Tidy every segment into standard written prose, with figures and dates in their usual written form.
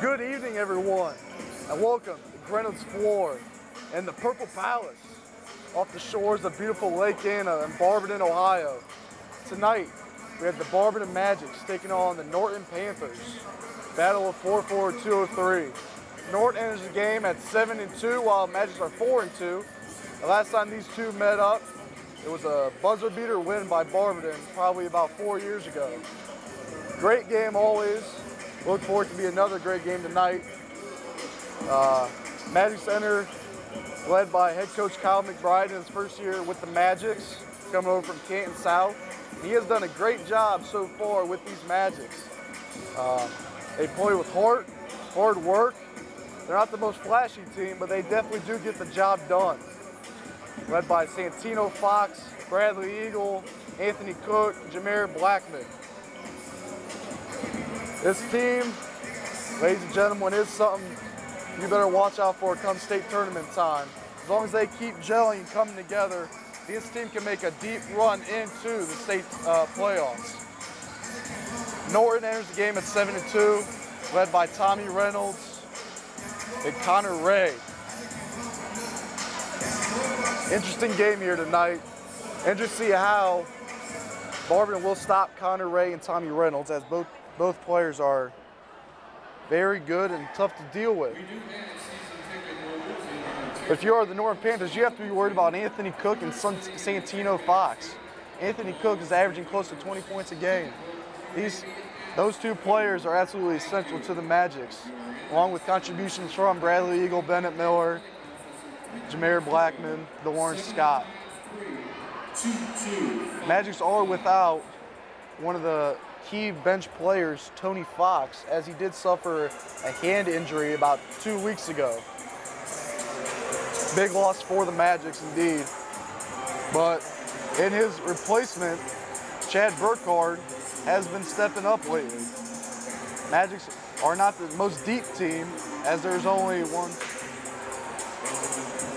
Good evening, everyone, and welcome to Greenwich Floor and the Purple Palace off the shores of beautiful Lake Anna in Barberton, Ohio. Tonight, we have the Barberton Magics taking on the Norton Panthers. Battle of 4-4-2-0-3. Norton enters the game at 7-2, while Magics are 4-2. The last time these two met up, it was a buzzer beater win by Barberton probably about 4 years ago. Great game always. Look forward to be another great game tonight. Magic Center led by head coach Kyle McBride in his first year with the Magics, coming over from Canton South. He has done a great job so far with these Magics. They play with heart, hard work. They're not the most flashy team, but they definitely do get the job done. Led by Santino Fox, Bradley Eagle, Anthony Cook, Jameer Blackman. This team, ladies and gentlemen, is something you better watch out for come state tournament time. As long as they keep gelling and coming together, this team can make a deep run into the state playoffs. Norton enters the game at 7-2, led by Tommy Reynolds and Connor Ray. Interesting game here tonight. And just see how Barberton will stop Connor Ray and Tommy Reynolds, as both players are very good and tough to deal with. If you are the Norton Panthers, you have to be worried about Anthony Cook and Santino Fox. Anthony Cook is averaging close to 20 points a game. Those two players are absolutely essential to the Magics, along with contributions from Bradley Eagle, Bennett Miller, Jameer Blackman, DeLawrence Scott. Magics are without one of the key bench players, Tony Fox, as he did suffer a hand injury about 2 weeks ago. Big loss for the Magics indeed. But in his replacement, Chad Burkhardt has been stepping up lately. Magics are not the most deep team, as there's only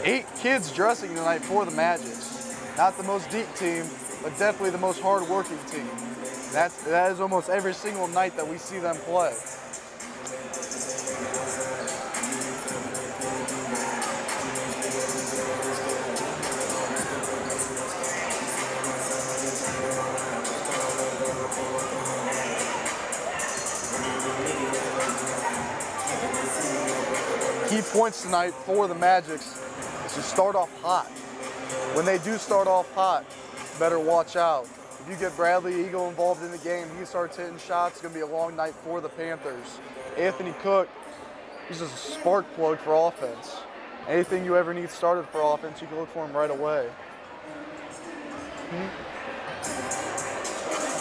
8 kids dressing tonight for the Magics. Not the most deep team, but definitely the most hard-working team. That is almost every single night that we see them play. Key points tonight for the Magics is to start off hot. When they do start off hot, better watch out. If you get Bradley Eagle involved in the game, he starts hitting shots, it's going to be a long night for the Panthers. Anthony Cook, he's just a spark plug for offense. Anything you ever need started for offense, you can look for him right away.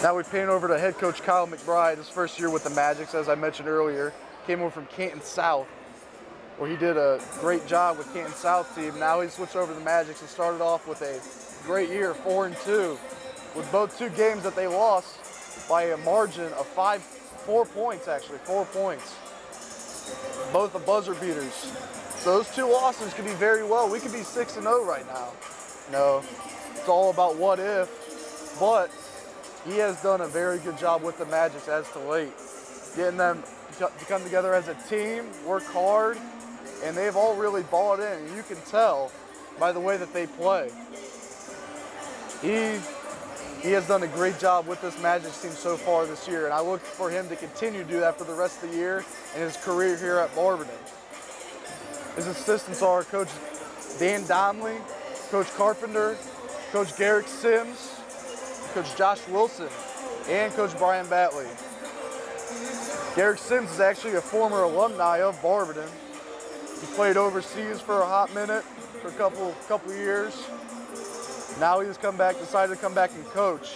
Now we pan over to head coach Kyle McBride, his first year with the Magics, as I mentioned earlier. Came over from Canton South, where he did a great job with Canton South team. Now he switched over to the Magics and started off with a great year, 4-2. With both two games that they lost by a margin of 4 points, actually, 4 points. Both the buzzer beaters. So those two losses could be very well. We could be 6-0 right now. No, it's all about what if. But he has done a very good job with the Magics as to late. Getting them to come together as a team, work hard, and they've all really bought in. And you can tell by the way that they play. He has done a great job with this Magic team so far this year, and I look for him to continue to do that for the rest of the year and his career here at Barberton. His assistants are Coach Dan Donnelly, Coach Carpenter, Coach Garrick Sims, Coach Josh Wilson, and Coach Brian Batley. Garrick Sims is actually a former alumni of Barberton. He played overseas for a hot minute, for a couple years. Now he's decided to come back and coach.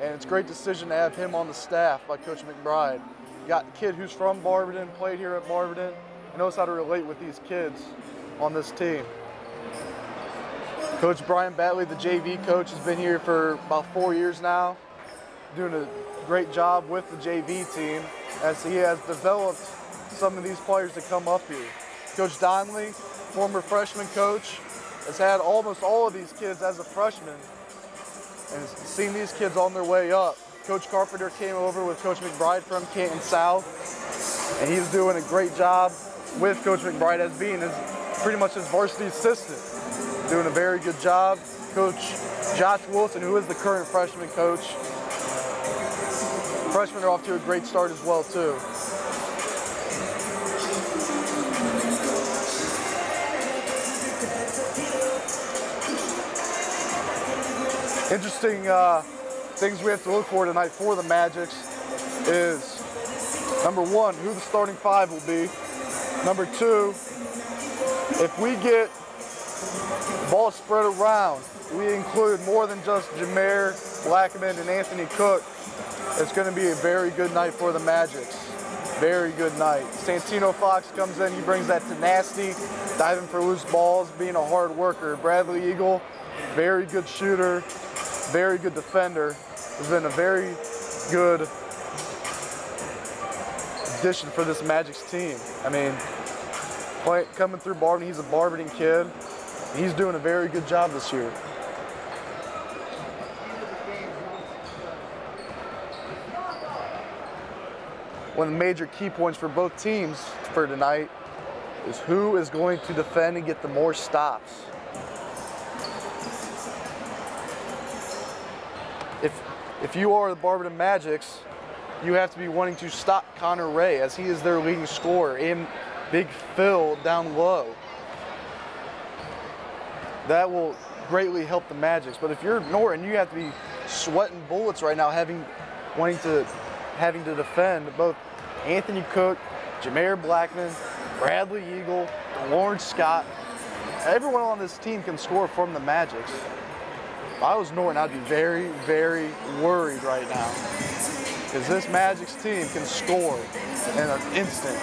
And it's a great decision to have him on the staff by Coach McBride. You got a kid who's from Barberton, played here at Barberton, and knows how to relate with these kids on this team. Coach Brian Batley, the JV coach, has been here for about 4 years now, doing a great job with the JV team as he has developed some of these players to come up here. Coach Donnelly, former freshman coach, has had almost all of these kids as a freshman and has seen these kids on their way up. Coach Carpenter came over with Coach McBride from Canton South. And he's doing a great job with Coach McBride as being pretty much his varsity assistant. Doing a very good job. Coach Josh Wilson, who is the current freshman coach. Freshmen are off to a great start as well, too. Interesting things we have to look for tonight for the Magics is, number one, who the starting five will be. Number two, if we get ball spread around, we include more than just Jameer Blackman and Anthony Cook, it's going to be a very good night for the Magics. Very good night. Santino Fox comes in, he brings that tenacity, diving for loose balls, being a hard worker. Bradley Eagle, very good shooter, very good defender. Has been a very good addition for this Magics team. I mean, coming through Barberton, he's a Barberton kid. He's doing a very good job this year. One of the major key points for both teams for tonight is who is going to defend and get the more stops. If you are the Barberton Magics, you have to be wanting to stop Connor Ray, as he is their leading scorer in Big Phil down low. That will greatly help the Magics. But if you're Norton, you have to be sweating bullets right now, having to defend both Anthony Cook, Jameer Blackman, Bradley Eagle, Lawrence Scott. Everyone on this team can score from the Magics. If I was Norton, I'd be very, very worried right now, because this Magics team can score in an instant.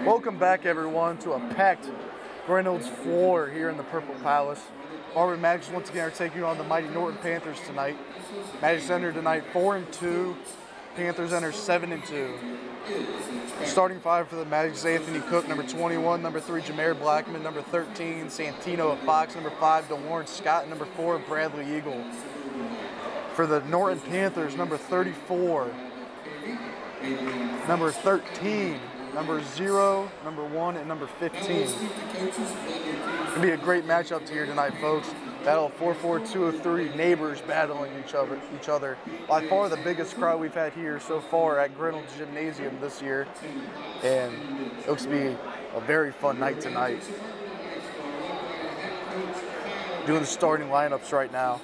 Welcome back, everyone, to a packed Reynolds floor here in the Purple Palace. Barberton Magic once again are taking on the mighty Norton Panthers tonight. Magic enter tonight 4-2. Panthers enter 7-2. Starting five for the Magic is Anthony Cook, number 21, number 3, Jameer Blackman, number 13, Santino Fox, number 5, DeLawrence Scott, and number 4, Bradley Eagle. For the Norton Panthers, number 34, number 13, number 0, number 1, and number 15. It's going to be a great matchup here tonight, folks. Battle 4-4-2-3 neighbors battling each other. By far the biggest crowd we've had here so far at Reynolds Gymnasium this year. And it looks to be a very fun night tonight. Doing the starting lineups right now.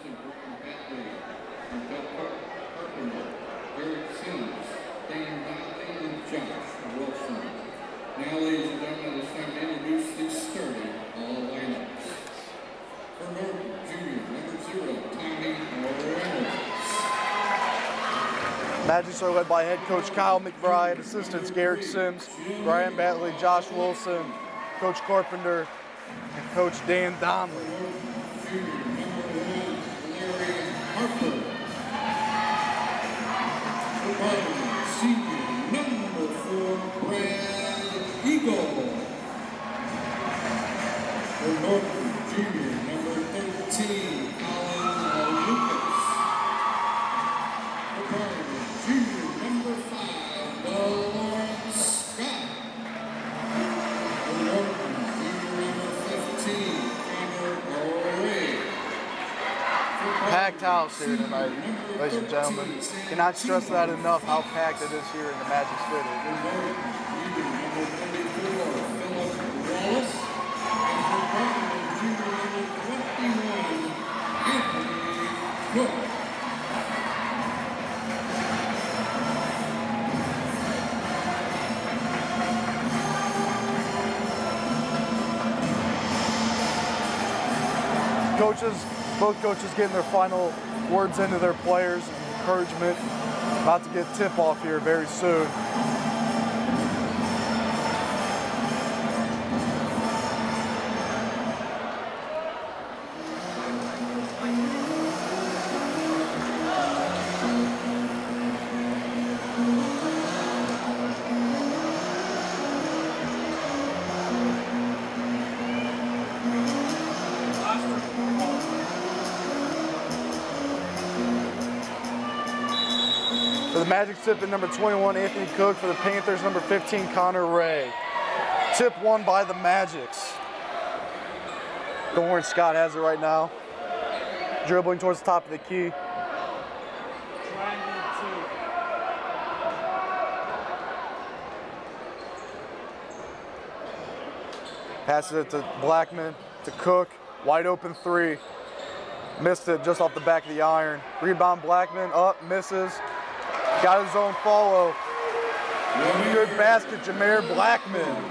Now, ladies and gentlemen, it's time to introduce the starting lineups. For Norton, Jr., number 0, Tommy Reynolds. Magic are led by head coach Kyle McBride, assistants Garrick Sims, Brian Batley, Josh Wilson, Coach Carpenter, and Coach Dan Donnelly. Jr., number 1, Larry Harper. For Barberton, Senior, number 4, Brad Eagle. For Norton, Jr., number 13, Colin Lucas. For Barberton, Jr., number 5, DeLawrence Scott. For Norton, Jr., number 15, Connor Ray. Packed house here tonight, ladies and gentlemen. Cannot stress that enough, how packed it is here in the Magic City. Both coaches getting their final words into their players and encouragement. About to get tip-off here very soon. For the Magic, tip in number 21, Anthony Cook. For the Panthers, number 15, Connor Ray. Tip won by the Magics. DeLawrence Scott has it right now. Dribbling towards the top of the key. Passes it to Blackman, to Cook. Wide open 3. Missed it just off the back of the iron. Rebound Blackman, up, misses. Got his own follow. Good basket, Jameer Blackman.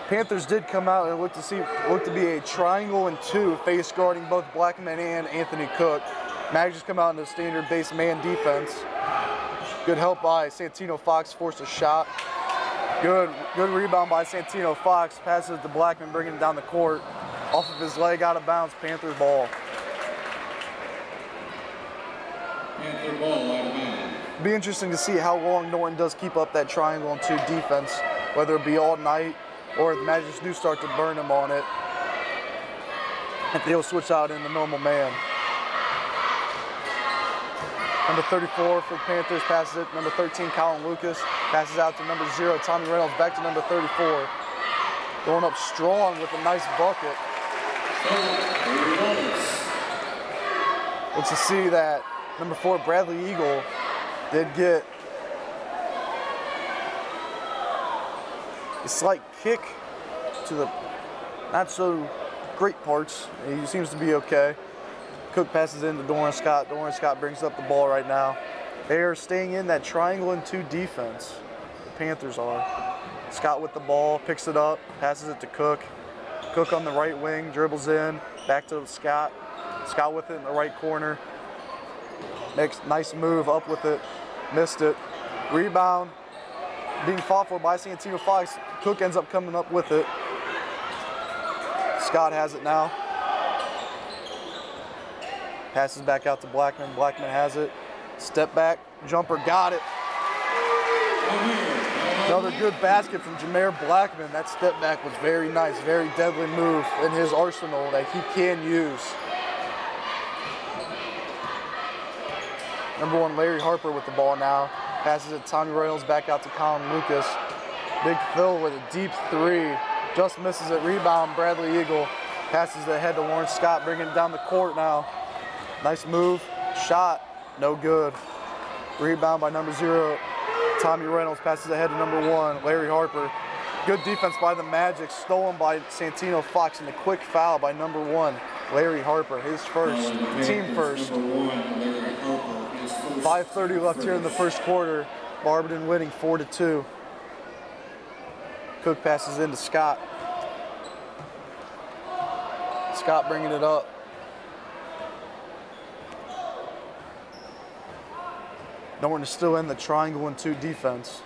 Panthers did come out and looked to be a triangle and 2 face guarding both Blackman and Anthony Cook. Magic come out in the standard base man defense. Good help by Santino Fox, forced a shot. Good rebound by Santino Fox. Passes to Blackman, bringing it down the court. Off of his leg, out of bounds, Panthers ball. Panther ball out of bounds. Be interesting to see how long Norton does keep up that triangle and 2 defense, whether it be all night or if the Magic do start to burn him on it. If they'll switch out in the normal man. Number 34 for the Panthers passes it. Number 13, Colin Lucas, passes out to number 0, Tommy Reynolds, back to number 34. Going up strong with a nice bucket. Looks to see that number 4, Bradley Eagle, did get a slight kick to the not so great parts. He seems to be okay. Cook passes in to DeLawrence Scott. DeLawrence Scott brings up the ball right now. They are staying in that triangle and 2 defense. The Panthers are. Scott with the ball, picks it up, passes it to Cook. Cook on the right wing, dribbles in, back to Scott. Scott with it in the right corner. Makes nice move up with it, missed it. Rebound, being fought for by Santino Fox. Cook ends up coming up with it. Scott has it now. Passes back out to Blackman. Blackman has it. Step back, jumper, got it. Another good basket from Jameer Blackman. That step back was very nice, very deadly move in his arsenal that he can use. Number 1, Larry Harper with the ball now. Passes it Tommy Reynolds back out to Colin Lucas. Big Phil with a deep 3. Just misses it. Rebound, Bradley Eagle. Passes it ahead to Warren Scott, bringing it down the court now. Nice move. Shot. No good. Rebound by number 0. Tommy Reynolds passes ahead to number 1, Larry Harper. Good defense by the Magic, stolen by Santino Fox, and a quick foul by number 1, Larry Harper, his first, team first. 5:30 left here in the first quarter. Barberton winning 4-2. Cook passes into Scott. Scott bringing it up. Norton is still in the triangle and 2 defense.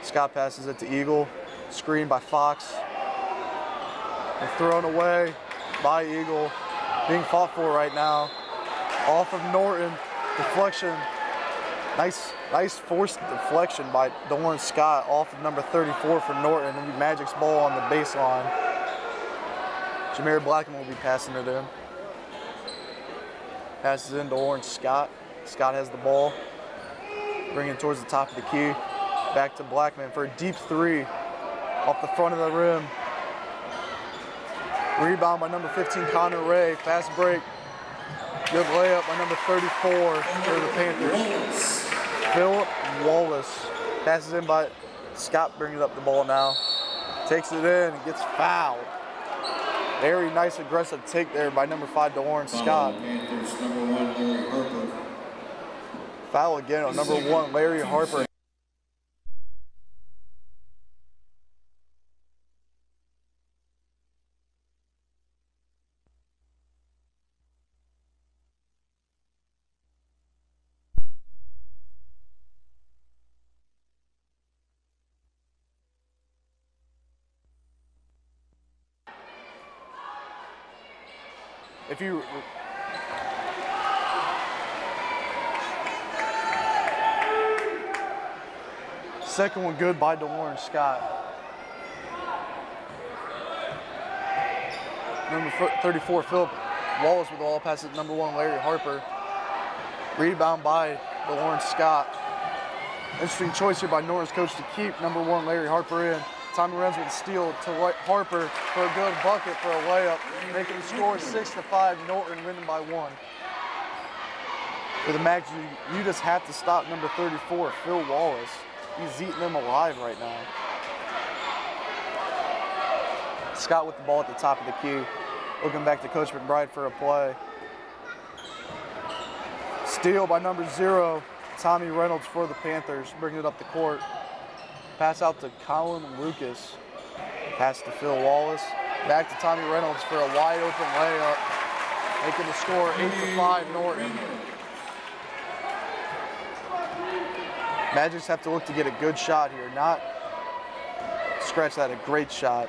Scott passes it to Eagle. Screen by Fox. And thrown away by Eagle. Being fought for right now. Off of Norton. Deflection. Nice forced deflection by Warren Scott off of number 34 for Norton. And Magic's ball on the baseline. Jameer Blackman will be passing it in. Passes it into Warren Scott. Scott has the ball. Bringing it towards the top of the key. Back to Blackman for a deep 3 off the front of the rim. Rebound by number 15, Connor Ray. Fast break. Good layup by number 34 for the Panthers. Philip Wallace. Passes in by Scott, bringing up the ball now. Takes it in and gets fouled. Very nice aggressive take there by number 5, Warren Scott. Panthers, number 1, Larry Harper. Foul again on number 1, Larry Harper. If you second one good by Warren Scott. Number 34, Philip Wallace with the ball, passes it number 1, Larry Harper. Rebound by Warren Scott. Interesting choice here by Norton's coach to keep number 1, Larry Harper in. Tommy Reynolds with the steal to Harper for a good bucket for a layup, making the score 6-5. Norton winning by 1. For the Magic, you just have to stop number 34, Phil Wallace. He's eating them alive right now. Scott with the ball at the top of the key. Looking back to Coach McBride for a play. Steal by number 0, Tommy Reynolds for the Panthers, bringing it up the court. Pass out to Colin Lucas. Pass to Phil Wallace. Back to Tommy Reynolds for a wide open layup. Making the score 8-5 Norton. Magics have to look to get a good shot here, not scratch that, a great shot.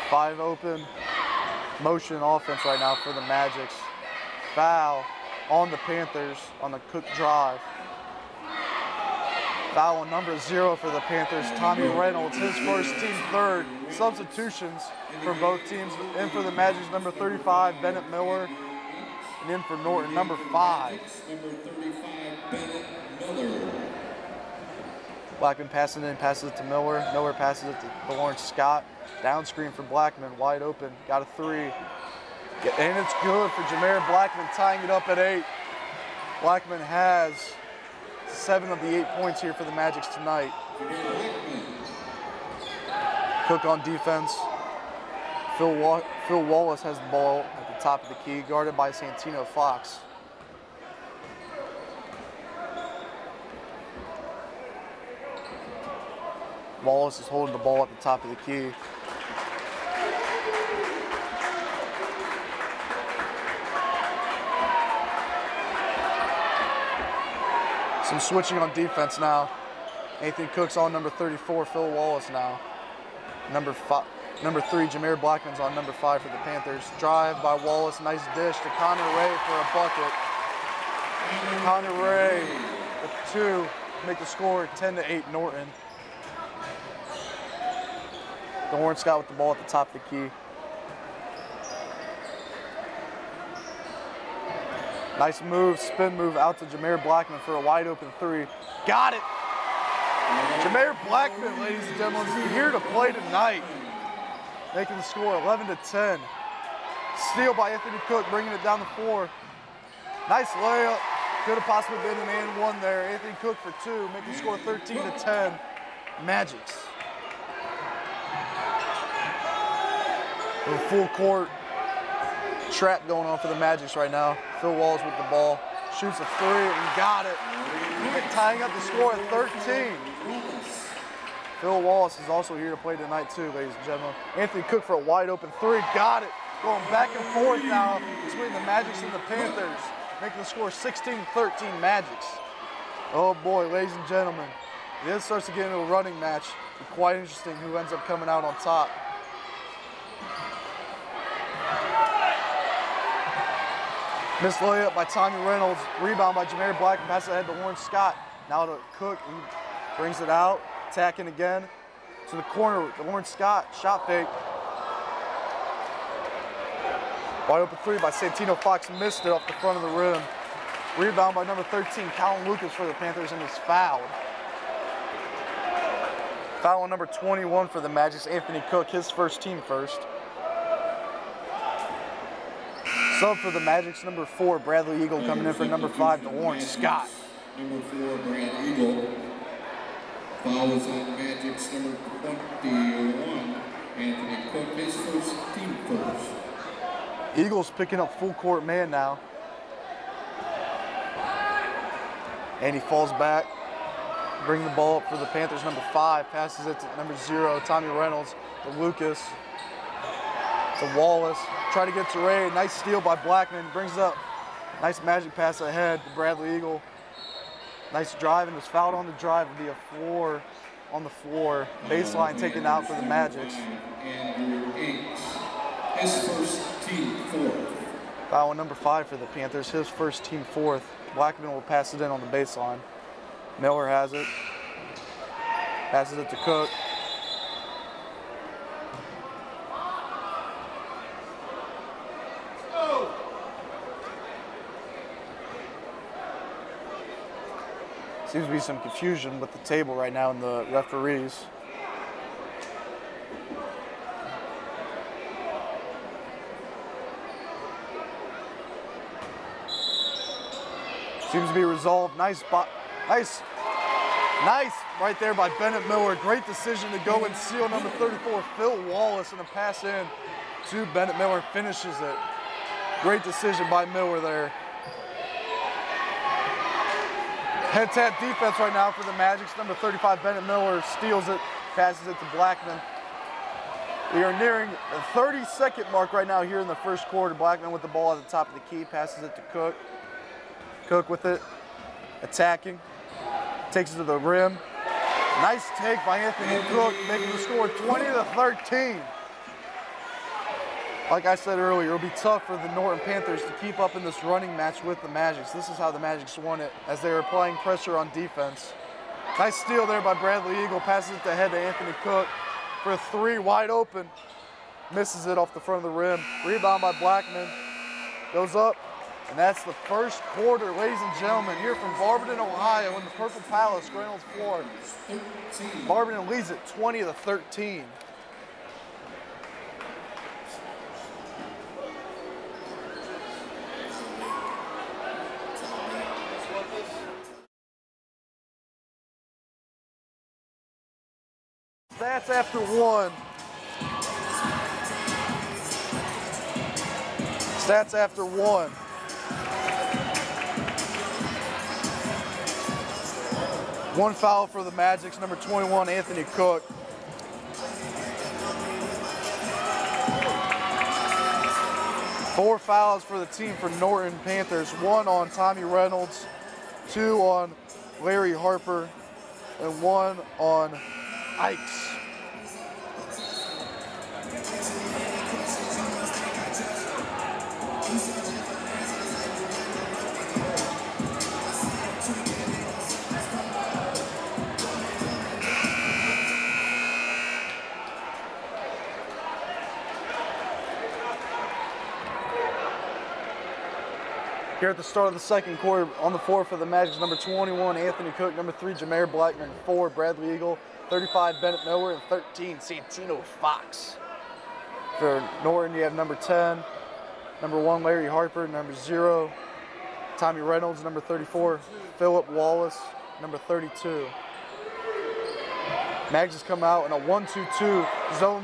Five open, motion offense right now for the Magics. Foul on the Panthers on the Cook drive. Foul on number 0 for the Panthers, Tommy Reynolds, his first, team third. Substitutions for both teams. In for the Magics, number 35, Bennett Miller. And in for Norton, number 5. Number 35, Bennett Miller. Blackman passing in, passes it to Miller. Miller passes it to Lawrence Scott. Down screen for Blackman, wide open, got a 3. And it's good for Jameer Blackman, tying it up at 8. Blackman has 7 of the 8 points here for the Magics tonight. Cook on defense. Phil Wallace has the ball at the top of the key, guarded by Santino Fox. Wallace is holding the ball at the top of the key. Some switching on defense now. Anthony Cook's on number 34, Phil Wallace now. Number 3, Jameer Blackman's on number 5 for the Panthers. Drive by Wallace, nice dish to Connor Ray for a bucket. Connor Ray with 2, make the score 10-8 Norton. Warren Scott with the ball at the top of the key. Nice move, spin move out to Jameer Blackman for a wide open 3. Got it! Jameer Blackman, ladies and gentlemen, is here to play tonight. Making the score 11-10. Steal by Anthony Cook, bringing it down the floor. Nice layup. Could have possibly been an and 1 there. Anthony Cook for 2, making the score 13-10. Magics. A full court trap going on for the Magics right now. Phil Wallace with the ball. Shoots a 3 and got it. Tying up the score at 13. Phil Wallace is also here to play tonight too, ladies and gentlemen. Anthony Cook for a wide open 3. Got it. Going back and forth now between the Magics and the Panthers. Making the score 16-13 Magics. Oh boy, ladies and gentlemen. This starts to get into a running match. It's quite interesting who ends up coming out on top. Missed layup by Tommy Reynolds. Rebound by Jameer Black. Pass ahead to Warren Scott. Now to Cook. He brings it out. Attacking again. To the corner to Warren Scott. Shot fake. Wide open 3 by Santino Fox. Missed it off the front of the rim. Rebound by number 13, Colin Lucas for the Panthers, and is fouled. Foul on number 21 for the Magic, Anthony Cook, his first team first. Sub for the Magic's number 4, Bradley Eagle, coming in for number 5, to Warren Scott. Number 4, Brad Eagle. Foul is on Magic's number 21, Anthony Cook, his first team first. Eagles picking up full court man now. And he falls back. Bring the ball up for the Panthers, number 5. Passes it to number 0, Tommy Reynolds, to Lucas, to Wallace. Try to get to Ray. Nice steal by Blackman. Brings up. Nice Magic pass ahead to Bradley Eagle. Nice drive, and was fouled on the drive. Would be a floor on the floor. Baseline taken out for the Magics. Andrew Inks, his first team fourth. Foul on number 5 for the Panthers, his first team 4th. Blackman will pass it in on the baseline. Miller has it. Passes it to Cook. Seems to be some confusion with the table right now and the referees. Seems to be resolved. Nice right there by Bennett Miller. Great decision to go and seal number 34, Phil Wallace, and a pass in to Bennett Miller. Finishes it. Great decision by Miller there. Head tap defense right now for the Magics. Number 35, Bennett Miller, steals it, passes it to Blackman. We are nearing the 30-second mark right now here in the first quarter. Blackman with the ball at the top of the key, passes it to Cook. Cook with it, attacking, takes it to the rim. Nice take by Anthony Cook, making the score 20-13. Like I said earlier, it'll be tough for the Norton Panthers to keep up in this running match with the Magics. This is how the Magics won it, as they were applying pressure on defense. Nice steal there by Bradley Eagle, passes it ahead to Anthony Cook for a 3, wide open. Misses it off the front of the rim. Rebound by Blackman, goes up, and that's the first quarter, ladies and gentlemen, here from Barberton, Ohio, in the Purple Palace, Reynolds floor. Barberton leads it 20-13. Stats after 1. Stats after 1. One foul for the Magics, number 21, Anthony Cook. Four fouls for the team for Norton Panthers. 1 on Tommy Reynolds, 2 on Larry Harper, and 1 on Ikes. Here at the start of the second quarter, on the floor for the Magic, number 21, Anthony Cook, number 3, Jameer Blackman, 4, Bradley Eagle, 35, Bennett Miller, and 13, Santino Fox. For Norton, you have number 10, number 1, Larry Harper, number 0, Tommy Reynolds, number 34, Phillip Wallace, number 32. Mags has come out in a 1-2-2 zone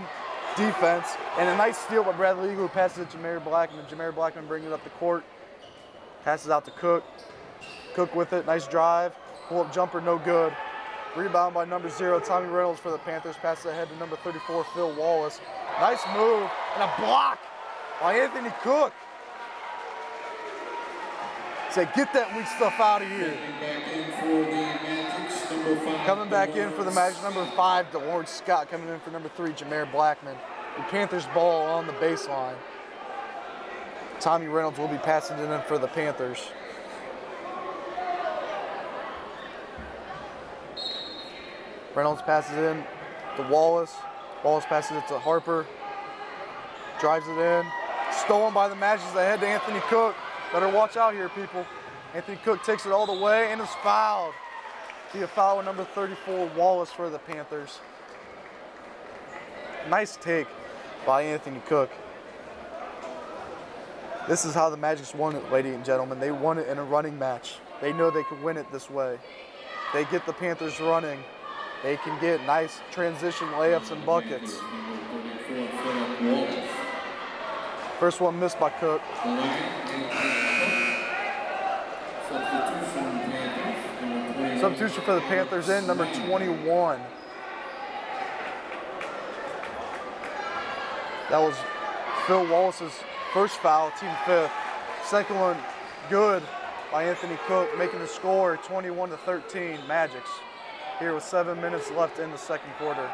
defense, and a nice steal by Bradley Eagle, who passes it to Jameer Blackman. Jameer Blackman brings it up the court. Passes out to Cook. Cook with it, nice drive. Pull-up jumper, no good. Rebound by number 0, Tommy Reynolds for the Panthers. Passes ahead to number 34, Phil Wallace. Nice move, and a block by Anthony Cook. Say, get that weak stuff out of here. Coming back in for the Magic, number 5, DeLawrence Scott. Coming in for number 3, Jameer Blackman. The Panthers ball on the baseline. Tommy Reynolds will be passing it in for the Panthers. Reynolds passes it in to Wallace. Wallace passes it to Harper. Drives it in. Stolen by the Magic ahead to Anthony Cook. Better watch out here, people. Anthony Cook takes it all the way and is fouled. See a foul with number 34, Wallace for the Panthers. Nice take by Anthony Cook. This is how the Magic's won it, ladies and gentlemen. They won it in a running match. They know they can win it this way. They get the Panthers running. They can get nice transition layups and buckets. First one missed by Cook. Substitution for the Panthers in, number 21. That was Phil Wallace's first foul, team 5th. Second one, good by Anthony Cook, making the score 21-13, Magics. Here with 7 minutes left in the second quarter.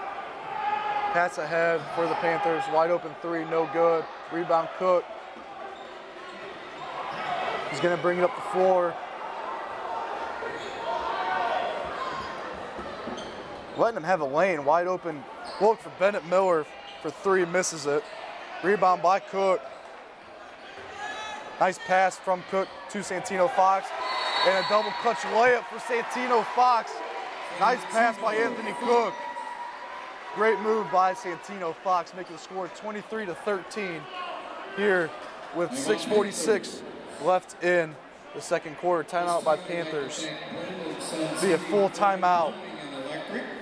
Pass ahead for the Panthers, wide open 3, no good. Rebound Cook. He's gonna bring it up the floor. Letting him have a lane, wide open look for Bennett Miller for 3, misses it. Rebound by Cook. Nice pass from Cook to Santino Fox. And a double clutch layup for Santino Fox. Nice pass by Anthony Cook. Great move by Santino Fox, making the score 23-13 here with 6:46 left in the second quarter. Timeout by Panthers. Be a full timeout.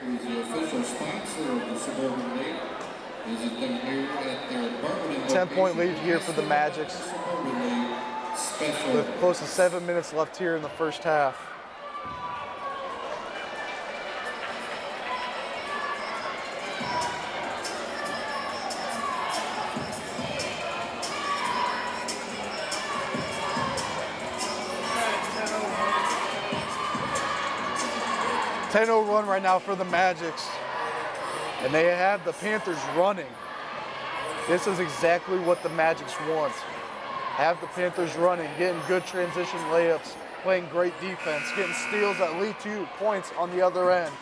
Who's the official sponsor of the Suburban League. Visit them here at their Barberton 10-point lead here for the Magics. With close to 7 minutes left here in the first half. .10-0 run right now for the Magics. And they have the Panthers running. This is exactly what the Magics want. Have the Panthers running, getting good transition layups, playing great defense, getting steals that lead to points on the other end.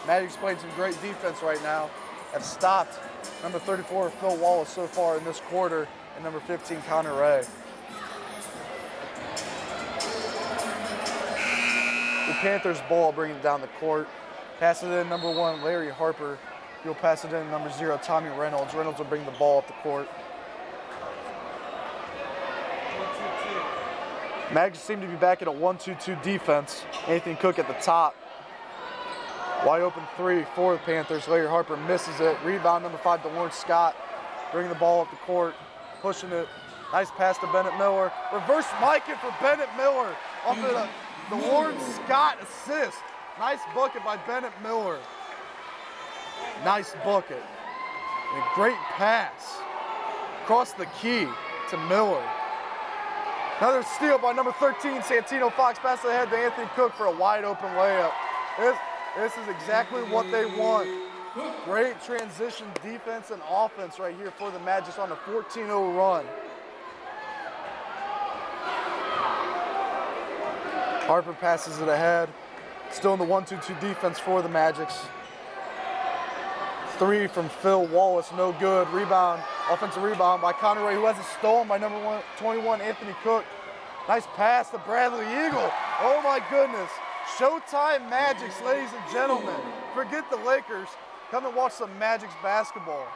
Magic's playing some great defense right now. Have stopped number 34, Phil Wallace, so far in this quarter, and number 15, Connor Ray. The Panthers ball bringing it down the court. Pass it in, number 1, Larry Harper. He'll pass it in, number 0, Tommy Reynolds. Reynolds will bring the ball up the court. Magic seem to be back at a 1-2-2 defense. Anthony Cook at the top. Wide open 3 for the Panthers. Larry Harper misses it. Rebound, number 5, DeLawrence Scott. Bringing the ball up the court, pushing it. Nice pass to Bennett Miller. Reverse miking for Bennett Miller off of the DeLawrence Scott assist. Nice bucket by Bennett Miller. Nice bucket. And a great pass across the key to Miller. Another steal by number 13, Santino Fox, passes ahead to Anthony Cook for a wide open layup. This is exactly what they want. Great transition defense and offense right here for the Magic on a 14-0 run. Harper passes it ahead. Still in the 1-2-2 defense for the Magics. Three from Phil Wallace, no good. Rebound, offensive rebound by Conneray, who has it stolen by number 21, Anthony Cook. Nice pass to Bradley Eagle. Oh my goodness. Showtime Magics, ladies and gentlemen. Forget the Lakers. Come and watch some Magics basketball.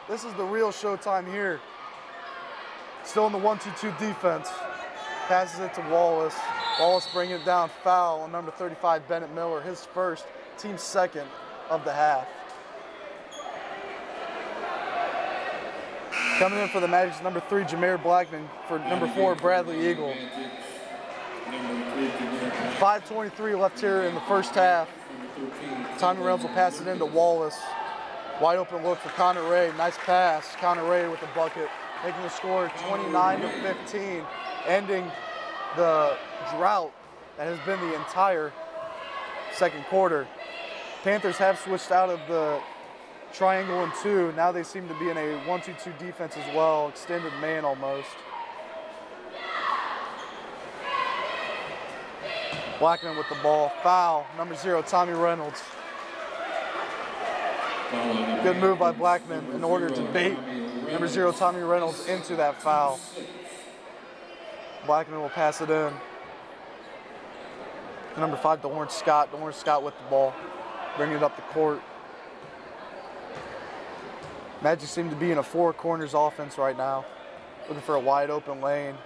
This is the real showtime here. Still in the 1-2-2 defense. Passes it to Wallace. Wallace bringing it down, foul on number 35, Bennett Miller, his first, team's second of the half. Coming in for the Magic's number 3, Jameer Blackman. For number 4, Bradley Eagle. 5:23 left here in the first half. Tommy Reynolds will pass it into Wallace. Wide open look for Connor Ray. Nice pass. Connor Ray with the bucket, making the score 29-15, ending the drought that has been the entire second quarter. Panthers have switched out of the triangle and 2. Now they seem to be in a 1-2-2 defense as well, extended man almost. Blackman with the ball. Foul, number 0, Tommy Reynolds. Good move by Blackman in order to bait number 0, Tommy Reynolds into that foul. Blackman will pass it in. Number 5, DeLawrence Scott. DeLawrence Scott with the ball. Bringing it up the court. Magic seem to be in a 4 corners offense right now. Looking for a wide open lane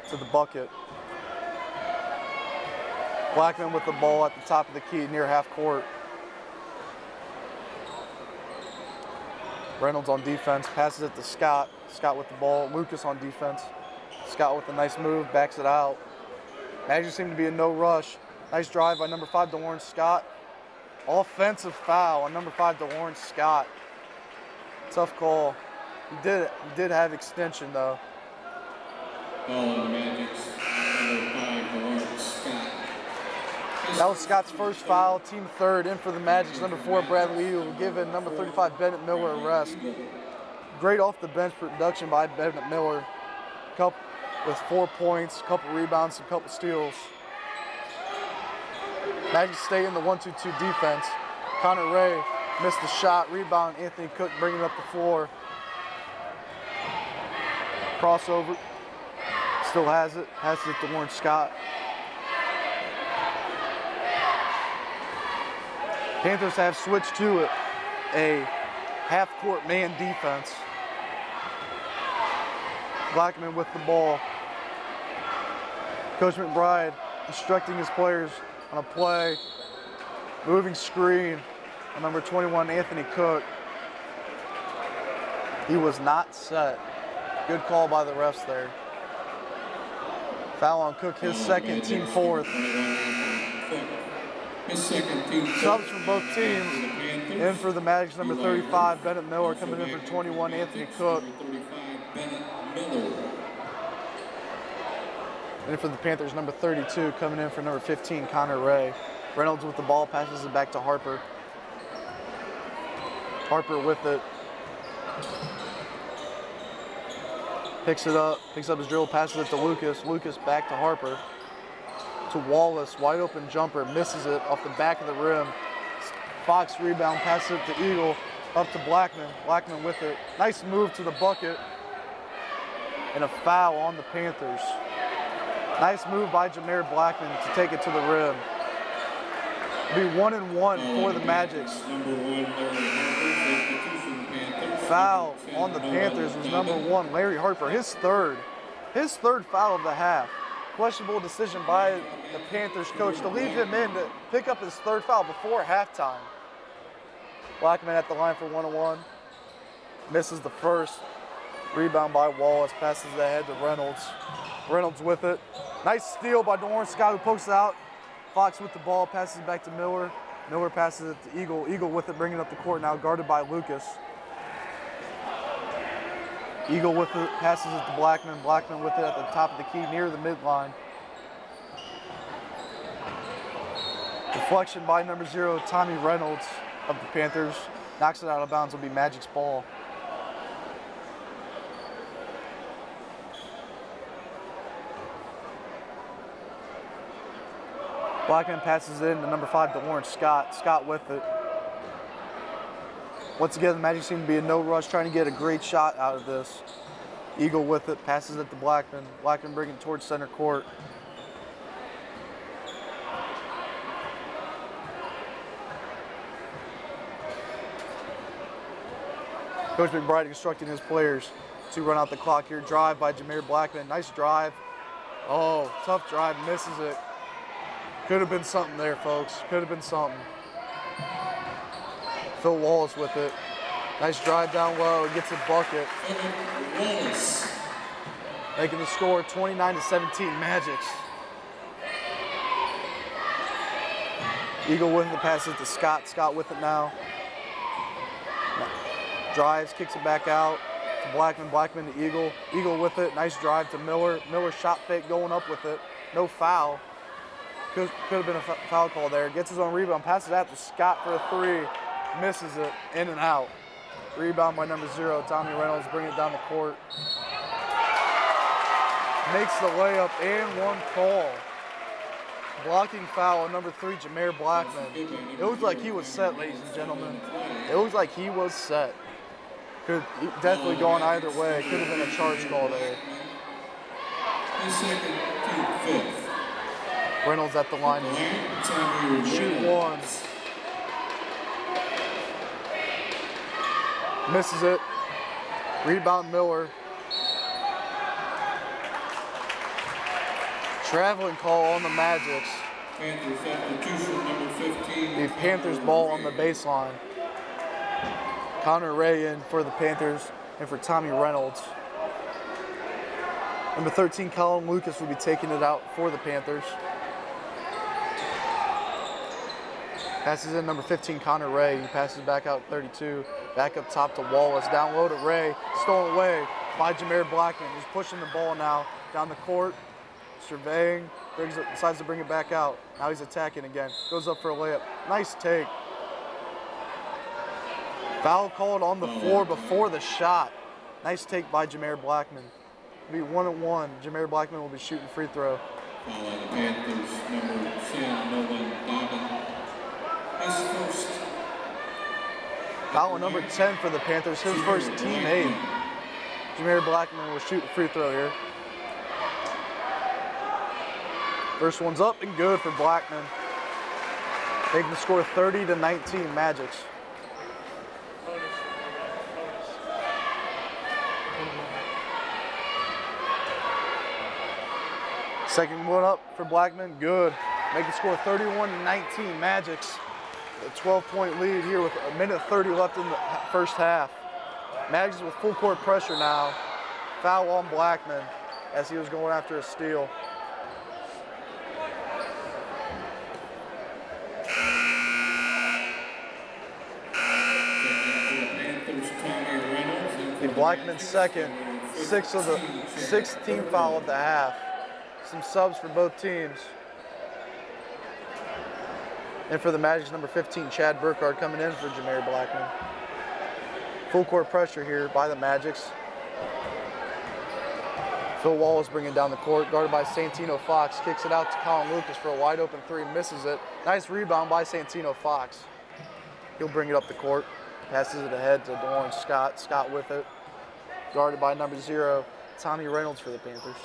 to the bucket. Blackman with the ball at the top of the key near half court. Reynolds on defense, passes it to Scott. Scott with the ball. Lucas on defense. Scott with a nice move, backs it out. Magic seem to be in no rush. Nice drive by number 5, DeLawrence Scott. Offensive foul on number 5, DeLawrence Scott. Tough call. He did have extension though. Ball on the Magic's number 5, DeLawrence Scott. That was Scott's first foul, team 3rd. In for the Magic's number 4, Bradley Eagle, giving number 35, Bennett Miller, a rest. Great off the bench production by Bennett Miller. With 4 points, a couple rebounds, a couple steals. Magic stay in the 1-2-2 defense. Connor Ray missed the shot. Rebound, Anthony Cook bringing it up the floor. Crossover. Still has it. Passes it to Warren Scott. Panthers have switched to a half-court man defense. Blackman with the ball. Coach McBride instructing his players on a play. Moving screen on number 21, Anthony Cook. He was not set. Good call by the refs there. Foul on Cook, his second, team 4th. Subs from both teams. In for the Magic's number 35, Bennett Miller, coming in for 21, Anthony Cook. And for the Panthers, number 32, coming in for number 15, Connor Ray. Reynolds with the ball, passes it back to Harper. Harper with it. Picks up his dribble, passes it to Lucas. Lucas back to Harper. To Wallace, wide open jumper, misses it off the back of the rim. Fox rebound, passes it to Eagle, up to Blackman. Blackman with it. Nice move to the bucket. And a foul on the Panthers. Nice move by Jameer Blackman to take it to the rim. It'll be 1-1 for the Magics. Foul on the Panthers was number 1, Larry Harper, his third foul of the half. Questionable decision by the Panthers coach to leave him in to pick up his 3rd foul before halftime. Blackman at the line for 1-1. Misses the first. Rebound by Wallace, passes it ahead to Reynolds. Reynolds with it. Nice steal by DeLawrence Scott, who pokes out. Fox with the ball, passes it back to Miller. Miller passes it to Eagle. Eagle with it, bringing up the court now, guarded by Lucas. Eagle with it, passes it to Blackman. Blackman with it at the top of the key near the midline. Deflection by number 0, Tommy Reynolds of the Panthers. Knocks it out of bounds, will be Magic's ball. Blackman passes it in to number 5, DeLawrence Scott. Scott with it. Once again, the Magic seem to be in no rush, trying to get a great shot out of this. Eagle with it, passes it to Blackman. Blackman bringing it towards center court. Coach McBride instructing his players to run out the clock here. Drive by Jameer Blackman. Nice drive. Oh, tough drive, misses it. Could have been something there, folks. Could have been something. Phil Wallace with it. Nice drive down low. Gets a bucket. Making the score 29-17 Magics. Eagle with it. Passes it to Scott. Scott with it now. Drives, kicks it back out to Blackman. Blackman to Eagle. Eagle with it. Nice drive to Miller. Miller shot fake going up with it. No foul. Could have been a foul call there. Gets his own rebound. Passes that to Scott for a 3. Misses it. In and out. Rebound by number 0, Tommy Reynolds. Bring it down the court. Makes the layup and 1 call. Blocking foul on number 3, Jameer Blackman. It was like he was set, ladies and gentlemen. It was like he was set. Could definitely gone either way. Could have been a charge call there. Reynolds at the line. Shoot 1. Misses it. Rebound Miller. Traveling call on the Magics. The Panthers ball on the baseline. Connor Ray in for the Panthers and for Tommy Reynolds. Number 13, Colin Lucas will be taking it out for the Panthers. Passes in number 15, Connor Ray. He passes back out 32. Back up top to Wallace. Down low to Ray. Stolen away by Jameer Blackman. He's pushing the ball now down the court. Surveying. Decides to bring it back out. Now he's attacking again. Goes up for a layup. Nice take. Foul called on the floor before the shot. Nice take by Jameer Blackman. It'll be 1-1. Jameer Blackman will be shooting free throw. Foul on the Panthers, number 10, Nolan Dobbin. His first. Foul number 10 for the Panthers. His first teammate. Jameer Blackman will shoot free throw here. First one's up and good for Blackman. Making the score 30-19 Magics. Second one up for Blackman, good. Making the score 31-19 Magics. A 12-point lead here with a minute 30 left in the first half. Magics with full court pressure now. Foul on Blackman as he was going after a steal. Blackman's second, sixth team foul of the half. Some subs for both teams. And for the Magic's number 15, Chad Burkhardt coming in for Jameer Blackman. Full court pressure here by the Magics. Phil Wallace bringing down the court, guarded by Santino Fox. Kicks it out to Colin Lucas for a wide open 3, misses it. Nice rebound by Santino Fox. He'll bring it up the court. Passes it ahead to Lawrence Scott. Scott with it. Guarded by number 0, Tommy Reynolds for the Panthers.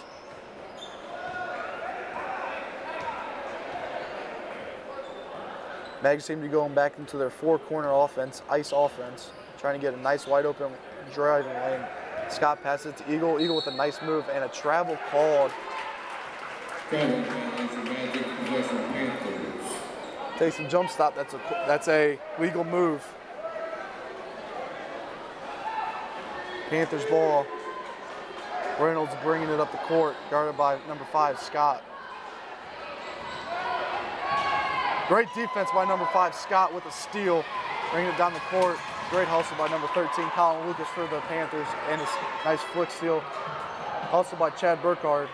Mags seem to be going back into their 4-corner offense, ice offense, trying to get a nice wide open driving lane. Scott passes it to Eagle. Eagle with a nice move and a travel called. Takes a jump stop. That's a legal move. Panthers ball. Reynolds bringing it up the court, guarded by number 5, Scott. Great defense by number 5, Scott, with a steal, bringing it down the court. Great hustle by number 13, Colin Lucas for the Panthers, and a nice flick steal. Hustle by Chad Burkhardt.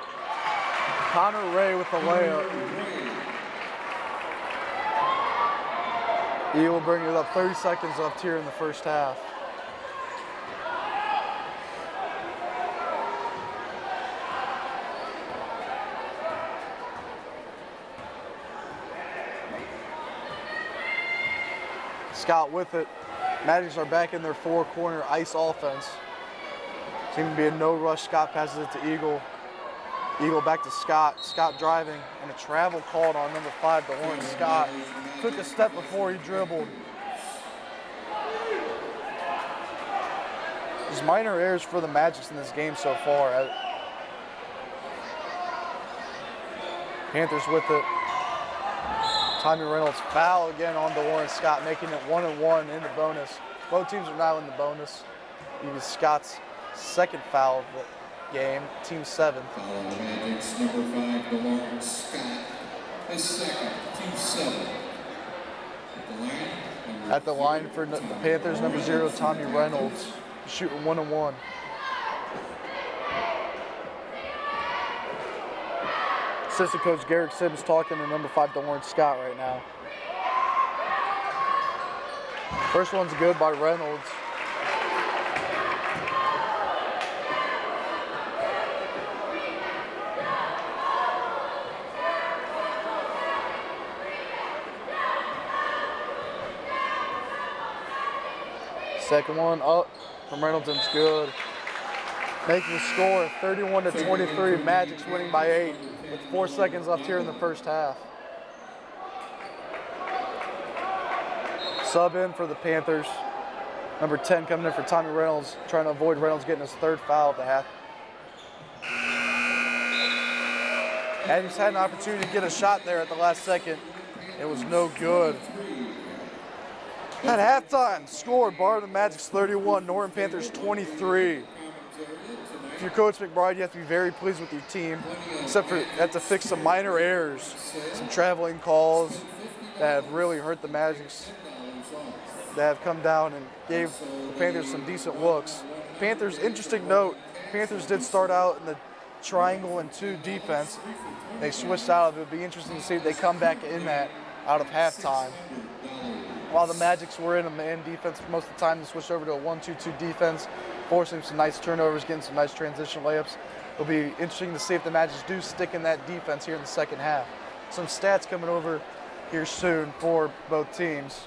Connor Ray with the layup. He will bring it up 30 seconds left here in the first half. Scott with it. Magics are back in their four-corner ice offense. Seems to be a no-rush. Scott passes it to Eagle. Eagle back to Scott. Scott driving, and a travel called on number 5 to Lawrence Scott. Took a step before he dribbled. There's minor errors for the Magics in this game so far. Panthers with it. Tommy Reynolds foul again on DeLawrence Scott, making it 1-1 in the bonus. Both teams are now in the bonus. It was Scott's second foul of the game, team 7th. Foul on the Magics, number 5, DeLawrence Scott. His second, team 7. At the line for the Panthers, number 0, Tommy Reynolds, shooting 1-1. Assistant coach Garrick Sims talking to number 5 DeLawrence Scott right now. First one's good by Reynolds. Second one up from Reynolds and it's good. Making the score 31-23, Magic's winning by 8 with 4 seconds left here in the first half. Sub in for the Panthers. Number 10 coming in for Tommy Reynolds, trying to avoid Reynolds getting his 3rd foul of the half. Magic's had an opportunity to get a shot there at the last second. It was no good. At halftime, score Barberton Magic's 31, Norton Panthers 23. If you're Coach McBride, you have to be very pleased with your team, except for you have to fix some minor errors, some traveling calls that have really hurt the Magics, that have come down and gave the Panthers some decent looks. Panthers, interesting note, Panthers did start out in the triangle and 2 defense. They switched out of it. It'd be interesting to see if they come back in that out of halftime. While the Magics were in a man defense most of the time, they switched over to a 1-2-2 defense, forcing some nice turnovers, getting some nice transition layups. It'll be interesting to see if the Magics do stick in that defense here in the second half. Some stats coming over here soon for both teams.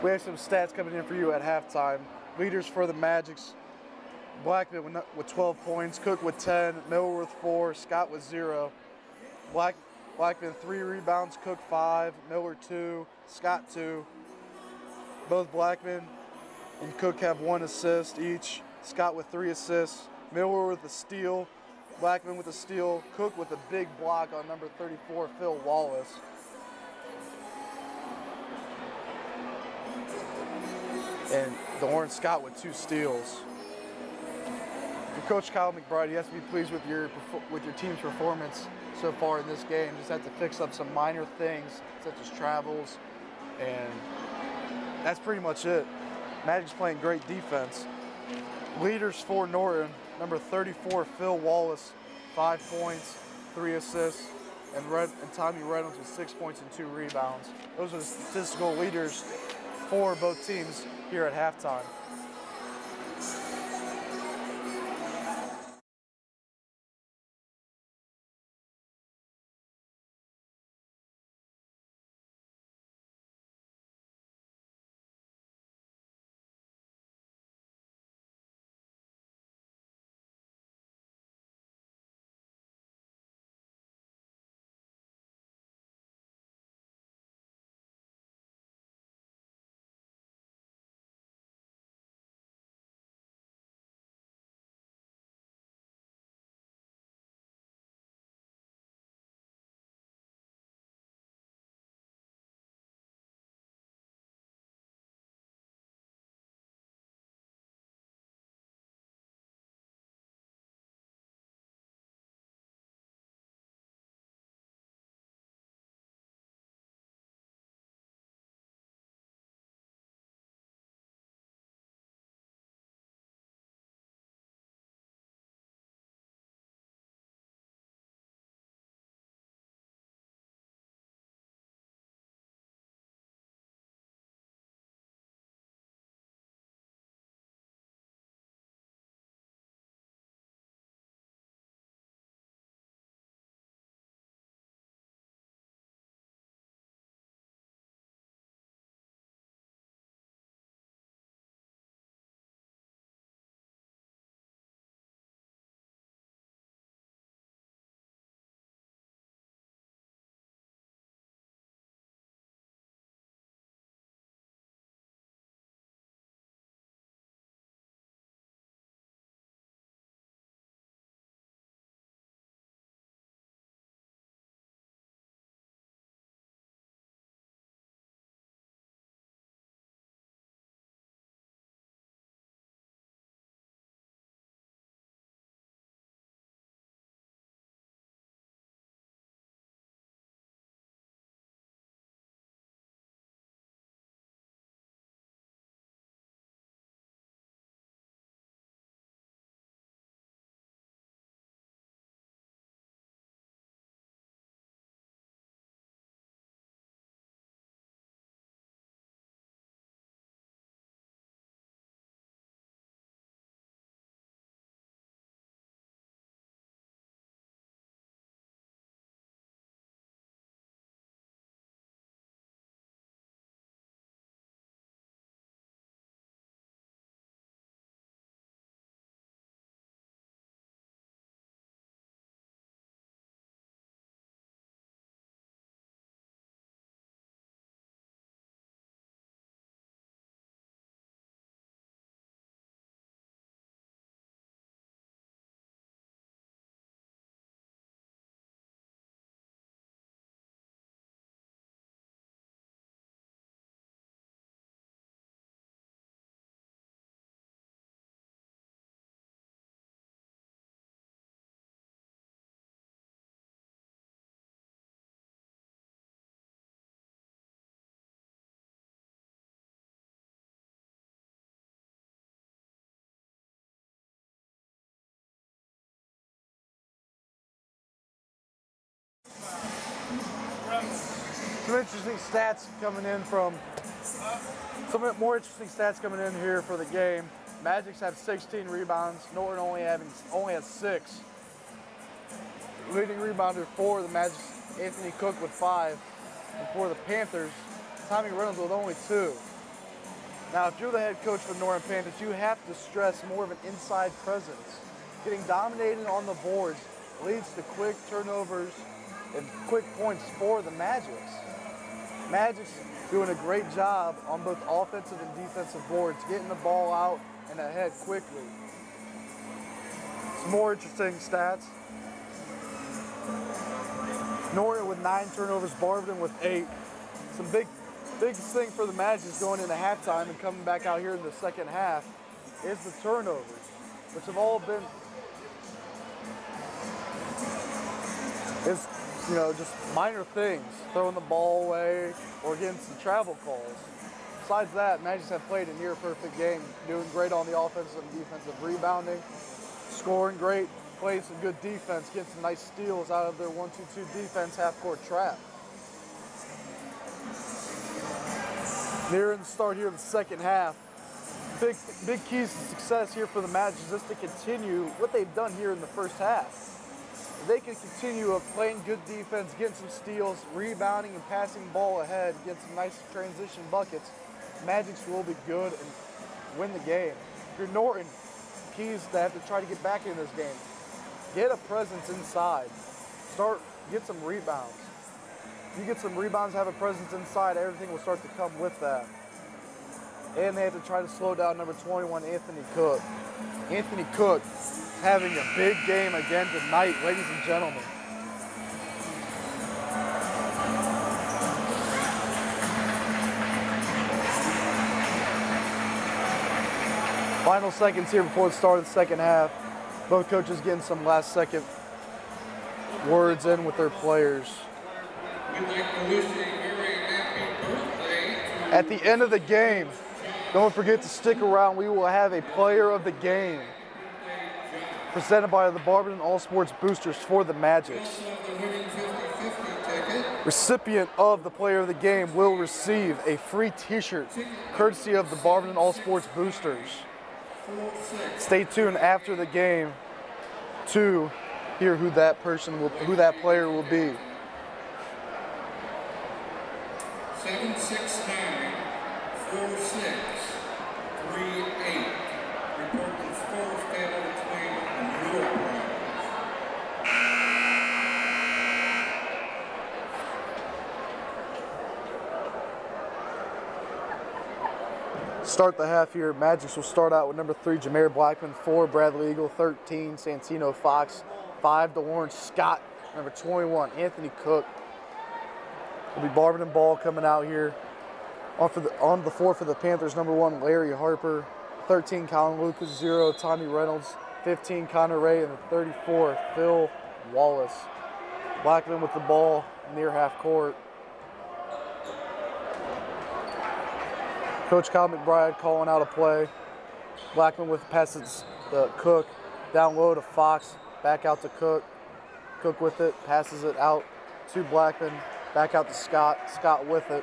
We have some stats coming in for you at halftime. Leaders for the Magics: Blackman with 12 points, Cook with 10, Miller with 4, Scott with 0. Blackman 3 rebounds, Cook 5, Miller 2, Scott 2. Both Blackman and Cook have 1 assist each. Scott with 3 assists, Miller with a steal, Blackman with a steal, Cook with a big block on number 34, Phil Wallace. And Doran Scott with 2 steals. For Coach Kyle McBride, he has to be pleased with your team's performance so far in this game. Just had to fix up some minor things such as travels, and that's pretty much it. Magic's playing great defense. Leaders for Norton, number 34, Phil Wallace, 5 points, 3 assists, and Tommy Reynolds with 6 points and 2 rebounds. Those are the statistical leaders for both teams here at halftime. Some interesting stats coming in from some more interesting stats coming in here for the game. Magic's have 16 rebounds. Norton only has 6. Leading rebounder for the Magic, Anthony Cook with 5, and for the Panthers, Tommy Reynolds with only 2. Now, if you're the head coach for the Norton Panthers, you have to stress more of an inside presence. Getting dominated on the boards leads to quick turnovers and quick points for the Magics. Magic's doing a great job on both offensive and defensive boards, getting the ball out and ahead quickly. Some more interesting stats. Norton with 9 turnovers, Barberton with 8. Some big thing for the Magic going into halftime and coming back out here in the second half is the turnovers, which have all been, just minor things, throwing the ball away or getting some travel calls. Besides that, Magic have played a near perfect game, doing great on the offensive and defensive rebounding, scoring great, playing some good defense, getting some nice steals out of their 1-2-2 defense half-court trap. Nearing the start here of the second half, big keys to success here for the Magic is just to continue what they've done here in the first half. If they can continue playing good defense, getting some steals, rebounding and passing the ball ahead, getting some nice transition buckets, Magics will be good and win the game. If you're Norton, keys to have to try to get back in this game. Get a presence inside. Get some rebounds. If you get some rebounds, have a presence inside, everything will start to come with that. And they have to try to slow down number 21, Anthony Cook. Anthony Cook having a big game again tonight, ladies and gentlemen. Final seconds here before the start of the second half. Both coaches getting some last-second words in with their players. We'd like to wish a very happy birthday to... At the end of the game, don't forget to stick around. We will have a player of the game presented by the Barberton All Sports Boosters for the Magics. Recipient of the player of the game will receive a free t-shirt courtesy of the Barberton All Sports Boosters. Stay tuned after the game to hear who that player will be. 769-4638. Report the scores table between your Start the half here. Magics will start out with number 3, Jameer Blackman, 4, Bradley Eagle, 13, Santino Fox, 5, DeLawrence Scott, number 21, Anthony Cook. It'll be Barberton ball coming out here. On the floor for the Panthers, number 1, Larry Harper, 13, Colin Lucas, 0, Tommy Reynolds, 15, Connor Ray, and the 34, Phil Wallace. Blackman with the ball near half court. Coach Kyle McBride calling out a play. Blackman with passes to Cook, down low to Fox, back out to Cook. Cook with it, passes it out to Blackman, back out to Scott. Scott with it.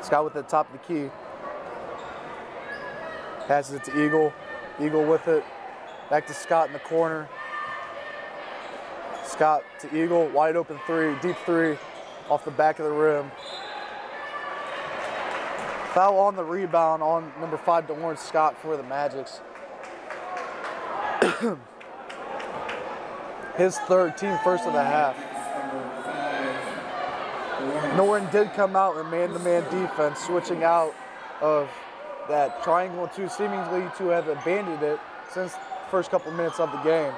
Scott with it, top of the key. Passes it to Eagle. Eagle with it. Back to Scott in the corner. Scott to Eagle, wide open 3, deep 3, off the back of the rim. Foul on the rebound on number 5, DeLawrence Scott for the Magics. His third, team first of the half. Norton did come out in man-to-man defense, switching out of that triangle 2, seemingly to have abandoned it since the first couple minutes of the game.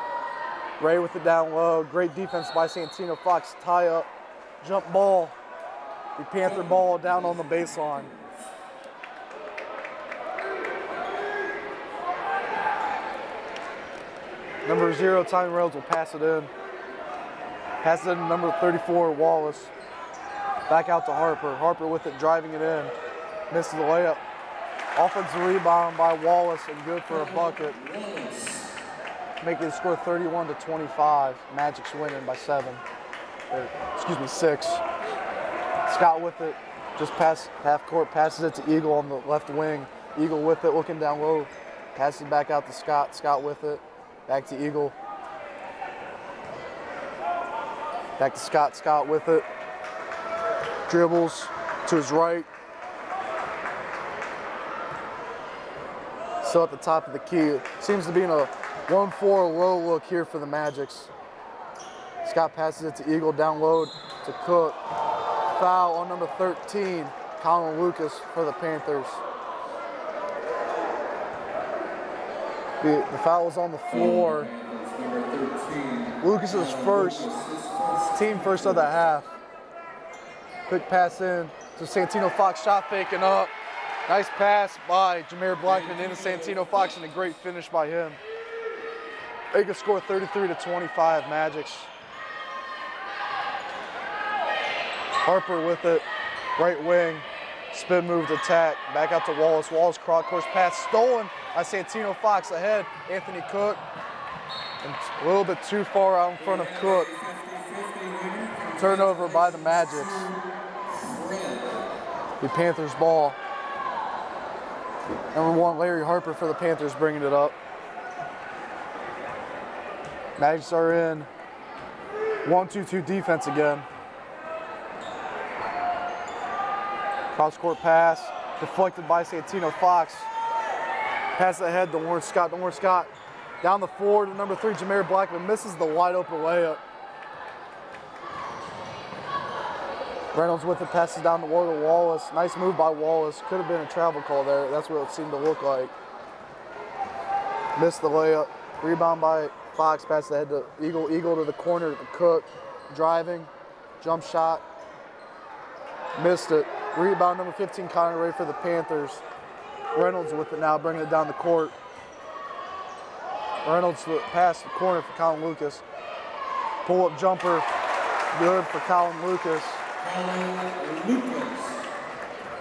Ray with it down low, great defense by Santino Fox, tie up, jump ball, the Panther ball down on the baseline. Number 0, Tommy Reynolds will pass it in. Pass it in to number 34, Wallace. Back out to Harper. Harper with it, driving it in. Misses the layup. Offensive rebound by Wallace and good for a bucket. Making the score 31-25. Magic's winning by 6. Scott with it. Just past half court, passes it to Eagle on the left wing. Eagle with it, looking down low. Passes it back out to Scott. Scott with it. Back to Eagle. Back to Scott. Scott with it. Dribbles to his right. Still at the top of the key. Seems to be in a 1-4 low look here for the Magics. Scott passes it to Eagle, down low to Cook. Foul on number 13, Colin Lucas for the Panthers. The foul was on the floor. Lucas's first, team first of the half. Quick pass in to Santino Fox, shot faking up. Nice pass by Jameer Blackman into Santino Fox, and a great finish by him. They could score 33-25, Magics. Harper with it, right wing, spin move to attack, back out to Wallace. Wallace cross-course pass stolen by Santino Fox ahead, Anthony Cook. And a little bit too far out in front of Cook. Turnover by the Magics. The Panthers ball. Number 1, Larry Harper for the Panthers bringing it up. Magics are in 1-2-2 defense again. Cross-court pass, deflected by Santino Fox. Pass ahead to Warren Scott. Warren Scott down the floor to number 3, Jameer Blackman. Misses the wide open layup. Reynolds with it, passes down the wall to Wallace. Nice move by Wallace. Could have been a travel call there. That's what it seemed to look like. Missed the layup. Rebound by Fox. Pass ahead to Eagle. Eagle to the corner to Cook. Driving. Jump shot. Missed it. Rebound number 15, Connor Ray for the Panthers. Reynolds with it now, bringing it down the court. Reynolds past the corner for Colin Lucas. Pull-up jumper, good for Colin Lucas.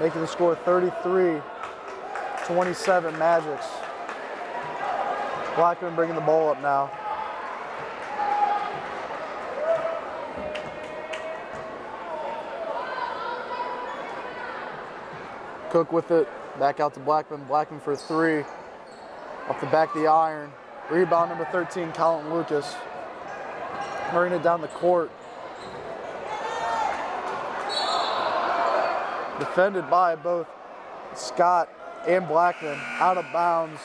Making the score 33-27 Magics. Blackman bringing the ball up now. Cook with it, back out to Blackman. Blackman for 3. Off the back of the iron. Rebound number 13, Colin Lucas. Bringing it down the court. Defended by both Scott and Blackman. Out of bounds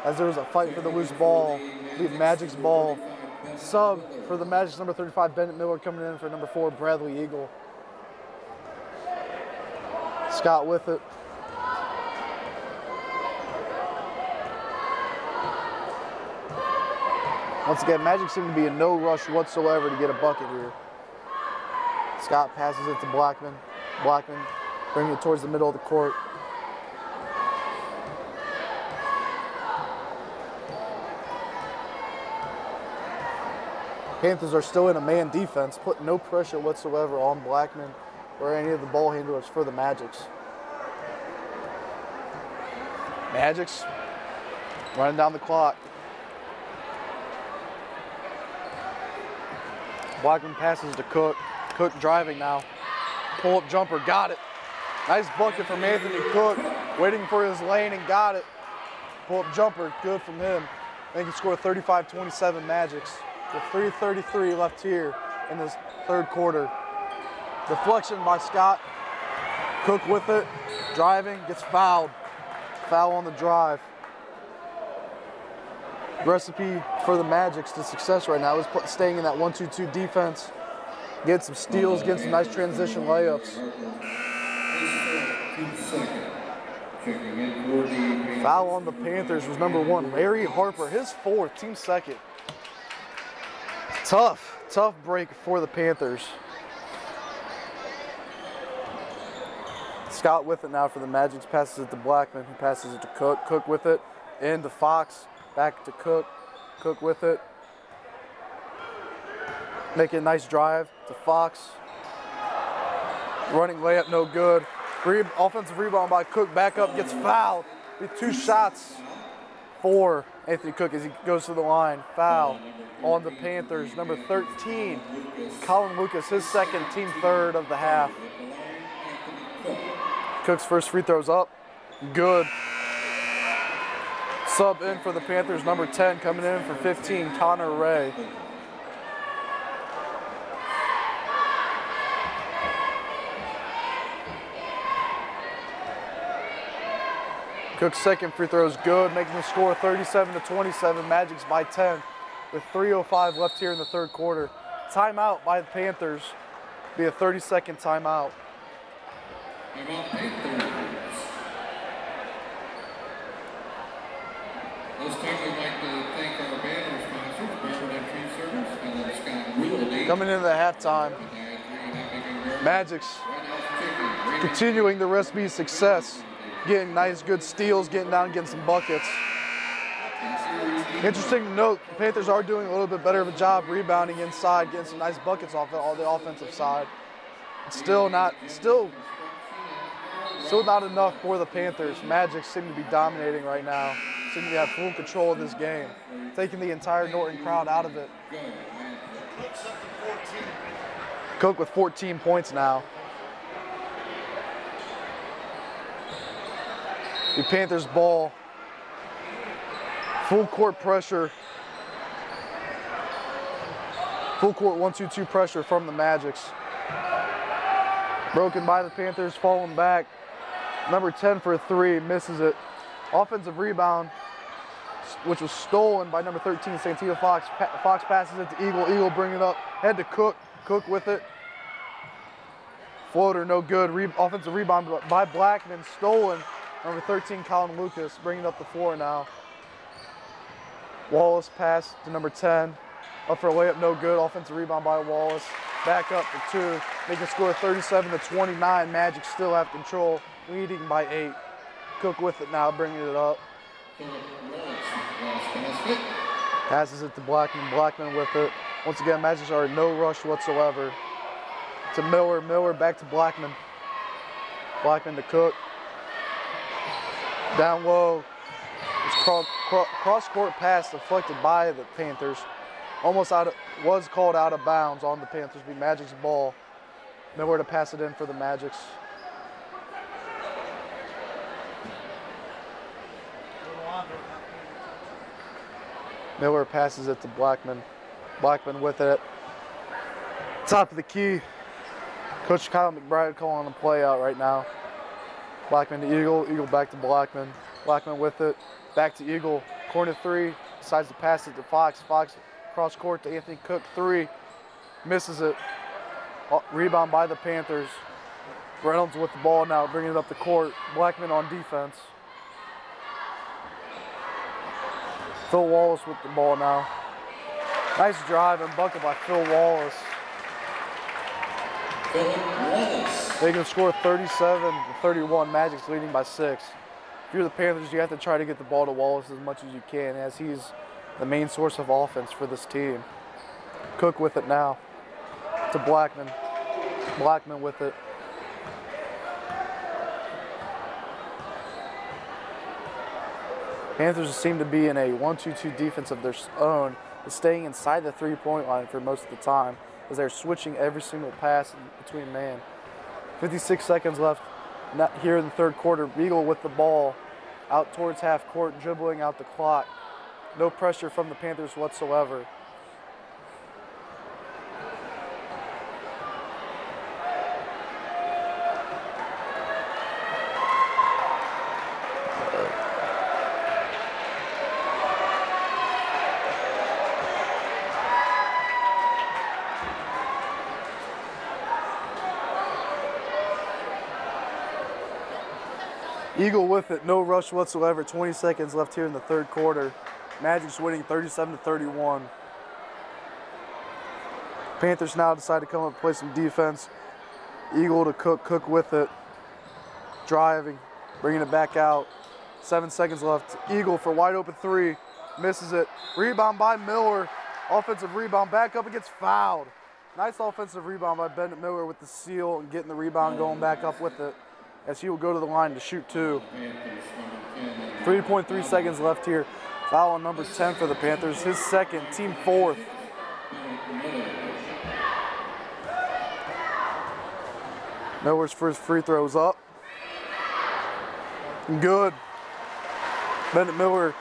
as there was a fight for the loose ball. The Magic's ball. Sub for the Magic's number 35, Bennett Miller coming in for number 4, Bradley Eagle. Scott with it. Once again, Magic seem to be in no rush whatsoever to get a bucket here. Scott passes it to Blackman. Blackman bringing it towards the middle of the court. Panthers are still in a man defense, putting no pressure whatsoever on Blackman or any of the ball handlers for the Magics. Magics running down the clock. Blackman passes to Cook. Cook driving now. Pull-up jumper, got it. Nice bucket from Anthony Cook. Waiting for his lane and got it. Pull-up jumper, good from him. They can score 35-27 Magics. With 3:33 left here in this third quarter. Deflection by Scott. Cook with it, driving, gets fouled. Foul on the drive. Recipe for the Magics to success right now is staying in that 1-2-2 defense, getting some steals, getting some nice transition layups. Foul on the Panthers was number 1, Larry Harper, his 4th, team 2nd. Tough break for the Panthers. Scott with it now for the Magic, passes it to Blackman, he passes it to Cook. Cook with it, into Fox. Back to Cook. Cook with it. Making a nice drive to Fox. Running layup, no good. Offensive rebound by Cook. Back up, gets fouled. With 2 shots for Anthony Cook as he goes to the line. Foul on the Panthers. Number 13, Colin Lucas, his 2nd, team 3rd of the half. Cook's first free throw's up. Good. Sub in for the Panthers, number 10, coming in for 15, Connor Ray. Cook's 2nd free throw is good, making the score 37-27, Magics by 10, with 3:05 left here in the third quarter. timeout by the Panthers. Be a 30-second timeout. Timeout Panthers. This time we'd like to thank our banner sponsors, Barberton Tree Service, and Scott Willoughby. Coming into the halftime, Magic's continuing the recipe of success, getting nice, good steals, getting down, getting some buckets. Interesting to note, the Panthers are doing a little bit better of a job rebounding inside, getting some nice buckets off all the offensive side. It's still not enough for the Panthers. Magic seem to be dominating right now. Seem to have full control of this game, taking the entire Norton crowd out of it. Cook with 14 points now. The Panthers ball. Full court pressure. Full court 1-2-2 pressure from the Magics. Broken by the Panthers, falling back. Number 10 for a 3, misses it. Offensive rebound, which was stolen by number 13, Santia Fox. Fox passes it to Eagle. Eagle bringing it up, head to Cook. Cook with it. Floater, no good. Offensive rebound by Blackman, stolen. Number 13, Colin Lucas, bringing up the floor now. Wallace pass to number 10. Up for a layup, no good. Offensive rebound by Wallace. Back up for 2. They can score 37-29. Magic still have control, leading by 8. Cook with it now, bringing it up. Passes it to Blackman. Blackman with it. Once again, Magic are in no rush whatsoever. To Miller. Miller back to Blackman. Blackman to Cook. Down low. It's cross-court pass deflected by the Panthers. Was called out of bounds on the Panthers. Be Magic's ball. Nowhere to pass it in for the Magics. Miller passes it to Blackman. Blackman with it. Top of the key. Coach Kyle McBride calling a play out right now. Blackman to Eagle. Eagle back to Blackman. Blackman with it. Back to Eagle. Corner 3. Decides to pass it to Fox. Fox cross court to Anthony Cook. 3. Misses it. Rebound by the Panthers. Reynolds with the ball now, bringing it up the court. Blackman on defense. Phil Wallace with the ball now. Nice drive and bucket by Phil Wallace. They can score 37-31. Magic's leading by 6. If you're the Panthers, you have to try to get the ball to Wallace as much as you can, as he's the main source of offense for this team. Cook with it now to Blackman. Blackman with it. Panthers seem to be in a 1-2-2 defense of their own, staying inside the 3-point line for most of the time, as they're switching every single pass between man. 56 seconds left here in the third quarter. Beagle with the ball out towards half court, dribbling out the clock. No pressure from the Panthers whatsoever. Eagle with it, no rush whatsoever. 20 seconds left here in the third quarter. Magic's winning 37-31. Panthers now decide to come up and play some defense. Eagle to Cook, Cook with it. Driving, bringing it back out. 7 seconds left. Eagle for wide open 3, misses it. Rebound by Miller. Offensive rebound, back up and gets fouled. Nice offensive rebound by Bennett Miller with the steal and getting the rebound, going back up with it, as he will go to the line to shoot 2. 3.3 seconds left here. Foul on number 10 for the Panthers, his second, team 4th. Miller's first free throw is up. Good. Bennett Miller,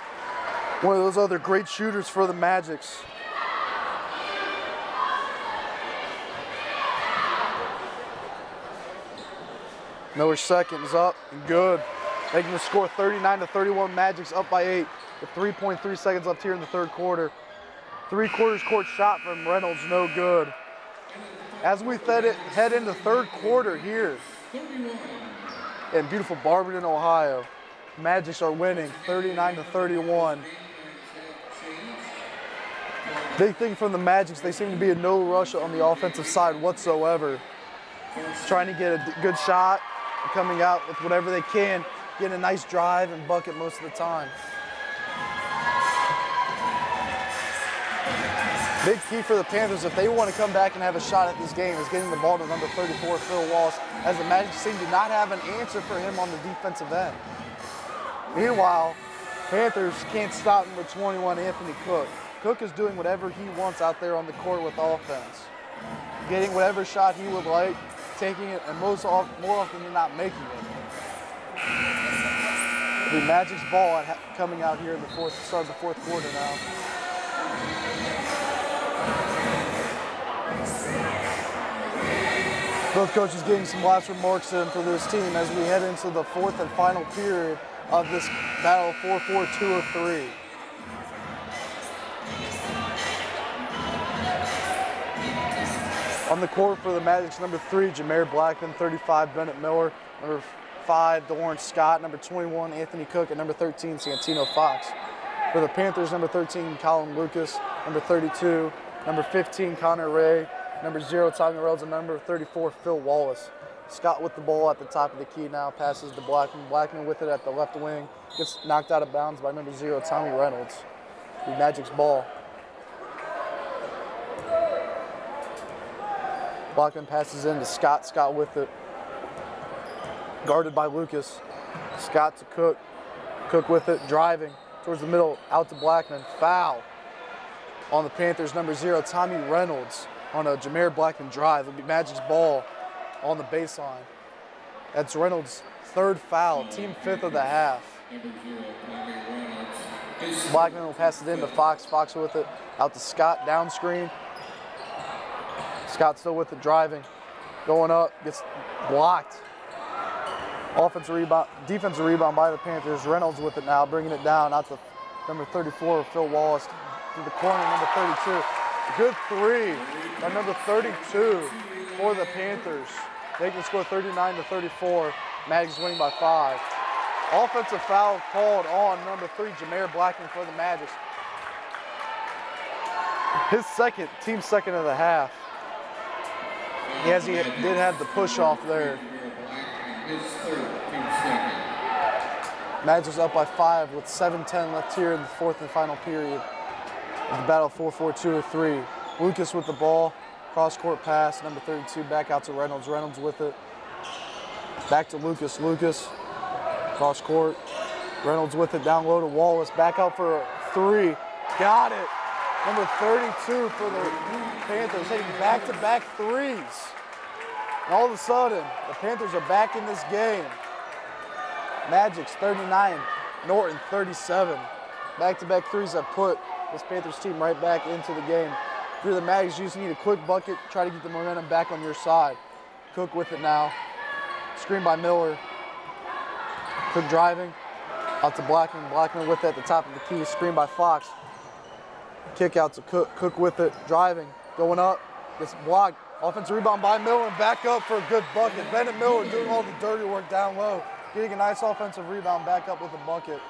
one of those other great shooters for the Magics. Miller's second is up and good. Making the score 39-31. Magic's up by 8 with 3.3 seconds left here in the third quarter. 3/4 court shot from Reynolds, no good. As we head into third quarter here in beautiful Barberton, Ohio, Magics are winning 39-31. Big thing from the Magics, they seem to be in no rush on the offensive side whatsoever. Trying to get a good shot, coming out with whatever they can, getting a nice drive and bucket most of the time. Big key for the Panthers, if they want to come back and have a shot at this game, is getting the ball to number 34, Phil Wallace, as the Magic seem to not have an answer for him on the defensive end. Meanwhile, Panthers can't stop number 21, Anthony Cook. Cook is doing whatever he wants out there on the court with offense. Getting whatever shot he would like, taking it, and more often than not, making it. The Magic's ball coming out here in the start of the fourth quarter now. Both coaches getting some last remarks in for this team as we head into the fourth and final period of this battle 4-4-2-3. On the court for the Magic's number 3, Jameer Blackman, 35, Bennett Miller, number 5, DeLawrence Scott, number 21, Anthony Cook, and number 13, Santino Fox. For the Panthers, number 13, Colin Lucas, number 32, number 15, Connor Ray, number 0, Tommy Reynolds, and number 34, Phil Wallace. Scott with the ball at the top of the key now, passes to Blackman. Blackman with it at the left wing, gets knocked out of bounds by number 0, Tommy Reynolds. The Magic's ball. Blackman passes in to Scott. Scott with it. Guarded by Lucas. Scott to Cook. Cook with it, driving towards the middle, out to Blackman. Foul on the Panthers, number 0, Tommy Reynolds, on a Jameer Blackman drive. It'll be Magic's ball on the baseline. That's Reynolds' 3rd foul, team 5th of the half. Blackman will pass it in to Fox. Fox with it, out to Scott, down screen. Scott still with the driving, going up, gets blocked. Offensive rebound, defensive rebound by the Panthers. Reynolds with it now, bringing it down out to number 34, Phil Wallace, to the corner, number 32. Good 3 by number 32 for the Panthers. They can score 39-34. Magics winning by 5. Offensive foul called on number 3, Jameer Blackman for the Magics. His team second of the half. Yes, he did have the push off there. Magics up by 5 with 7:10 left here in the fourth and final period of the battle 4-4-2-3. Lucas with the ball, cross court pass, number 32 back out to Reynolds. Reynolds with it, back to Lucas. Lucas, cross court. Reynolds with it, down low to Wallace, back out for a 3. Got it. Number 32 for the Panthers, hitting back-to-back 3s. And all of a sudden, the Panthers are back in this game. Magic's 39, Norton 37. Back-to-back 3s have put this Panthers team right back into the game. If you're the Magics, you just need a quick bucket, try to get the momentum back on your side. Cook with it now. Screen by Miller. Cook driving, out to Blackman. Blackman with it at the top of the key. Screen by Fox. Kick out to Cook. Cook with it, driving, going up, gets blocked. Offensive rebound by Miller, and back up for a good bucket. Bennett Miller doing all the dirty work down low, getting a nice offensive rebound, back up with a bucket.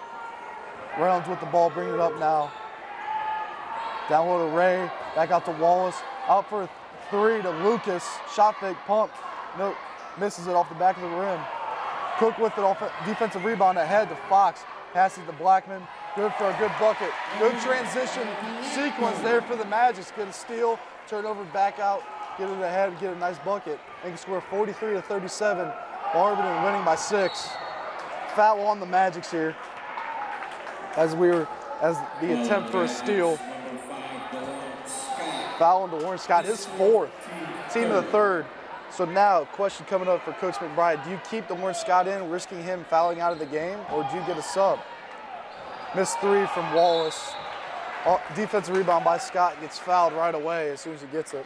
Reynolds with the ball, bringing it up now. Down low to Ray, back out to Wallace, out for a 3 to Lucas. Shot fake, pump, no, misses it off the back of the rim. Cook with it, off defensive rebound ahead to Fox, passes to Blackman. Good for a good bucket. Good transition sequence there for the Magic. Get a steal, turn over, back out, get it ahead, get a nice bucket. They can score 43-37. Barberton winning by 6. Foul on the Magics here as the attempt for a steal. Foul on DeLawrence Scott, his 4th, team of the 3rd. So now, question coming up for Coach McBride. Do you keep DeLawrence Scott in, risking him fouling out of the game, or do you get a sub? Missed 3 from Wallace. Defensive rebound by Scott, gets fouled right away as soon as he gets it.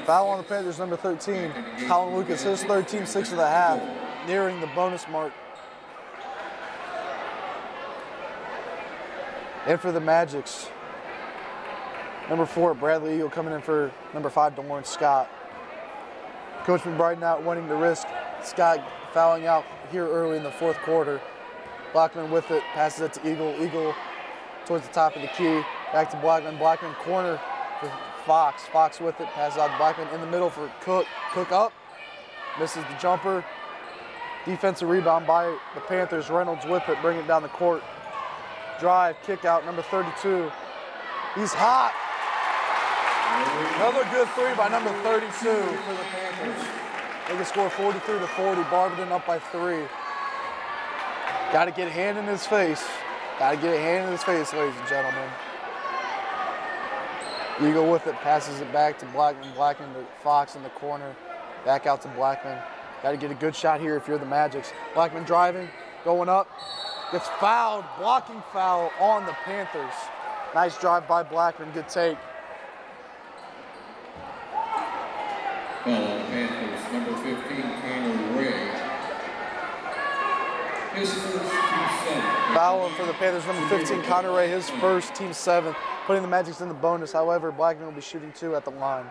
Foul on the Panthers, number 13. Colin Lucas, his 3rd, team 6 of the half, nearing the bonus mark. And for the Magics, number 4, Bradley Eagle coming in for number 5, DeLawrence Scott. Coach McBride not wanting to risk Scott fouling out here early in the 4th quarter. Blackman with it, passes it to Eagle. Eagle towards the top of the key, back to Blackman. Blackman corner for Fox. Fox with it, passes out to Blackman in the middle for Cook. Cook up, misses the jumper. Defensive rebound by the Panthers. Reynolds with it, bring it down the court. Drive, kick out, number 32. He's hot. Another good 3 by number 32 for the Panthers. They can score 43-40. Barberton up by 3. Got to get a hand in his face. Got to get a hand in his face, ladies and gentlemen. Eagle with it, passes it back to Blackman. Blackman to Fox in the corner. Back out to Blackman. Got to get a good shot here if you're the Magics. Blackman driving, going up. Gets fouled, blocking foul on the Panthers. Nice drive by Blackman, good take. Foul on the Panthers, number 15, Connor Ray. His first, team 7. Foul for the Panthers, number 15, Connor Ray, his first, team 7. Putting the Magics in the bonus. However, Blackman will be shooting 2 at the line.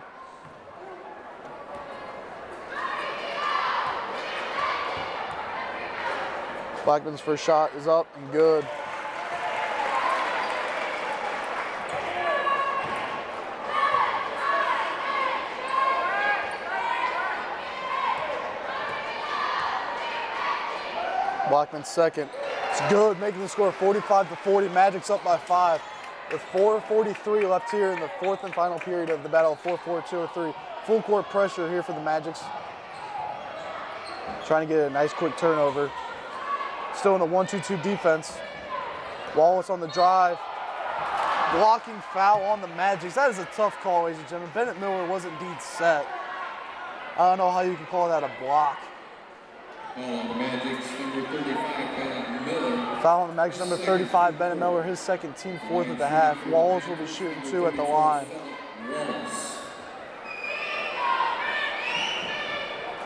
Blackman's first shot is up and good. Blackman's second. It's good, making the score 45-40. Magic's up by 5. With 4:43 left here in the 4th and final period of the battle of 4-4-2-3. Full court pressure here for the Magics. Trying to get a nice quick turnover. Still in the 1-2-2 defense. Wallace on the drive. Blocking foul on the Magics. That is a tough call, ladies and gentlemen. Bennett Miller was indeed set. I don't know how you can call that a block. Foul on the Magics, number 35, Bennett Miller. Foul on the Magics, number 35, Bennett Miller, his second, team 4th at the half. Wallace will be shooting 2 at the line.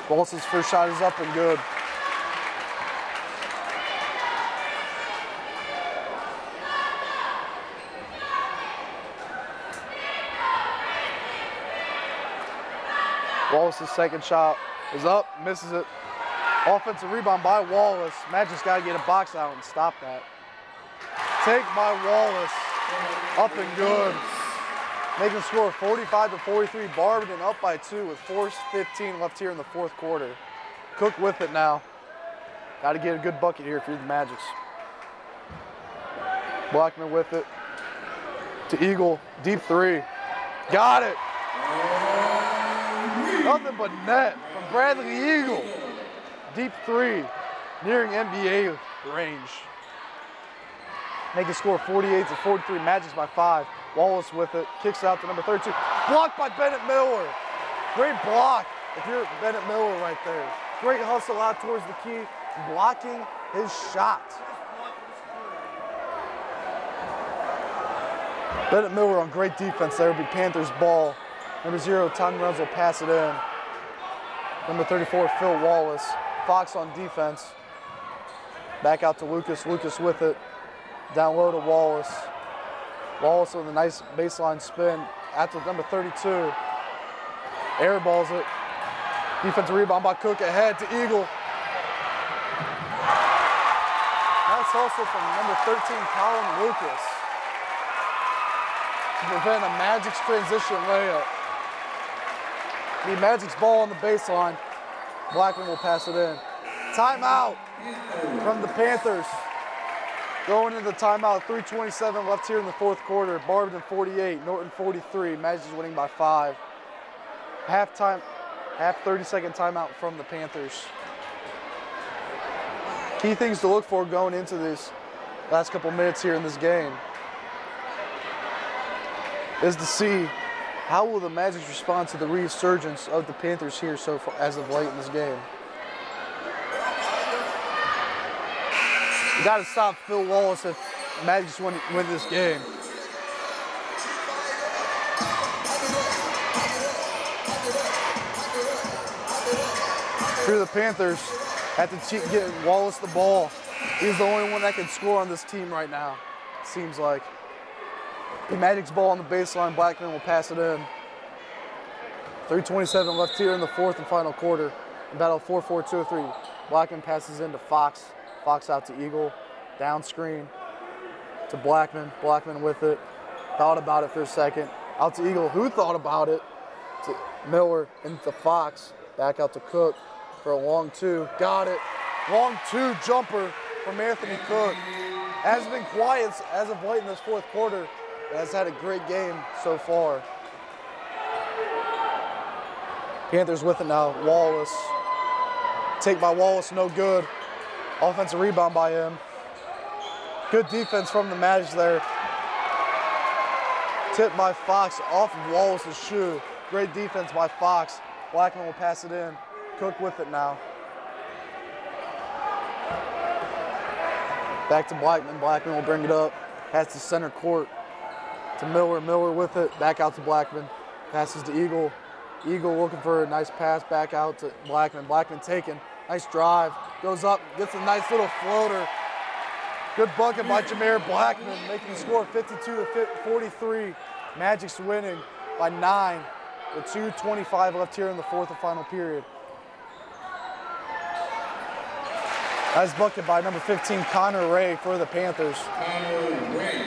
Wallace's first shot is up and good. Wallace's second shot is up, misses it. Offensive rebound by Wallace. Magic's got to get a box out and stop that. Take by Wallace, up and good. Making the score 45-43. Barberton up by 2 with 4:15 left here in the 4th quarter. Cook with it now. Got to get a good bucket here if you're the Magics. Blackman with it to Eagle, deep 3. Got it. Nothing but net from Bradley Eagle. Deep 3, nearing NBA range. Make the score 48-43. Magics by 5. Wallace with it, kicks out to number 32. Blocked by Bennett Miller. Great block if you're Bennett Miller right there. Great hustle out towards the key, blocking his shot. Bennett Miller on great defense there. Will be Panthers ball. Number 0, Tom Reynolds will pass it in. Number 34, Phil Wallace. Fox on defense. Back out to Lucas. Lucas with it. Down low to Wallace. Wallace with a nice baseline spin. Out to number 32. Airballs it. Defensive rebound by Cook ahead to Eagle. Nice hustle from number 13, Colin Lucas, to prevent a Magic's transition layup. The Magic's ball on the baseline. Blackman will pass it in. Timeout from the Panthers. Going into the timeout, 3:27 left here in the 4th quarter. Barberton 48, Norton 43. Magic's winning by 5. Half 30-second timeout from the Panthers. Key things to look for going into this last couple minutes here in this game is to see how will the Magic respond to the resurgence of the Panthers here so far as of late in this game. You got to stop Phil Wallace if Magic win this game. Here the Panthers have to get Wallace the ball. He's the only one that can score on this team right now. seems like. The Magic's ball on the baseline. Blackman will pass it in. 3:27 left here in the fourth and final quarter. In battle 4-4-2-3. Blackman passes into Fox. Fox out to Eagle. Down screen to Blackman. Blackman with it. Thought about it for a second. Out to Eagle. Who thought about it? To Miller into Fox. Back out to Cook for a long two. Got it. Long two jumper from Anthony Cook. Hasn't been quiet as of late in this fourth quarter. Has had a great game so far. Panthers with it now. Wallace. Take by Wallace, no good. Offensive rebound by him. Good defense from the Magic there. Tipped by Fox off of Wallace's shoe. Great defense by Fox. Blackman will pass it in. Cook with it now. Back to Blackman. Blackman will bring it up. Pass to center court. To Miller. Miller with it. Back out to Blackman. Passes to Eagle. Eagle looking for a nice pass back out to Blackman. Blackman taken. Nice drive. Goes up. Gets a nice little floater. Good bucket by Jameer Blackman, making the score 52-43. Magic's winning by 9 with 2:25 left here in the fourth and final period. Nice bucket by number 15, Connor Ray for the Panthers. Connor Ray.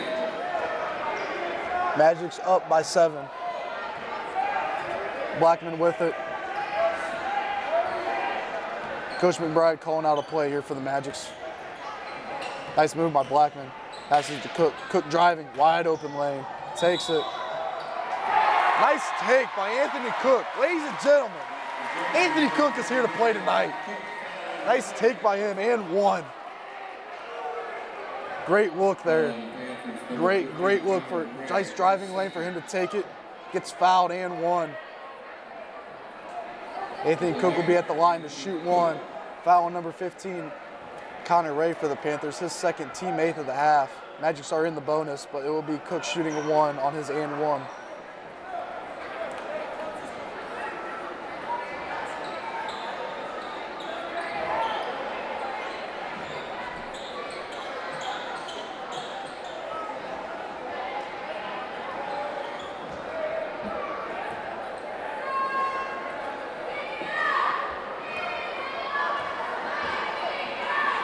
Magic's up by 7. Blackman with it. Coach McBride calling out a play here for the Magics. Nice move by Blackman. Passes to Cook. Cook driving, wide open lane. Takes it. Nice take by Anthony Cook. Ladies and gentlemen, Anthony Cook is here to play tonight. Nice take by him and one. Great look there. Great look for nice driving lane for him to take it. Gets fouled and one. Anthony Cook will be at the line to shoot one. Foul on number 15, Connor Ray for the Panthers, his second team 8th of the half. Magics are in the bonus, but it will be Cook shooting a one on his and one.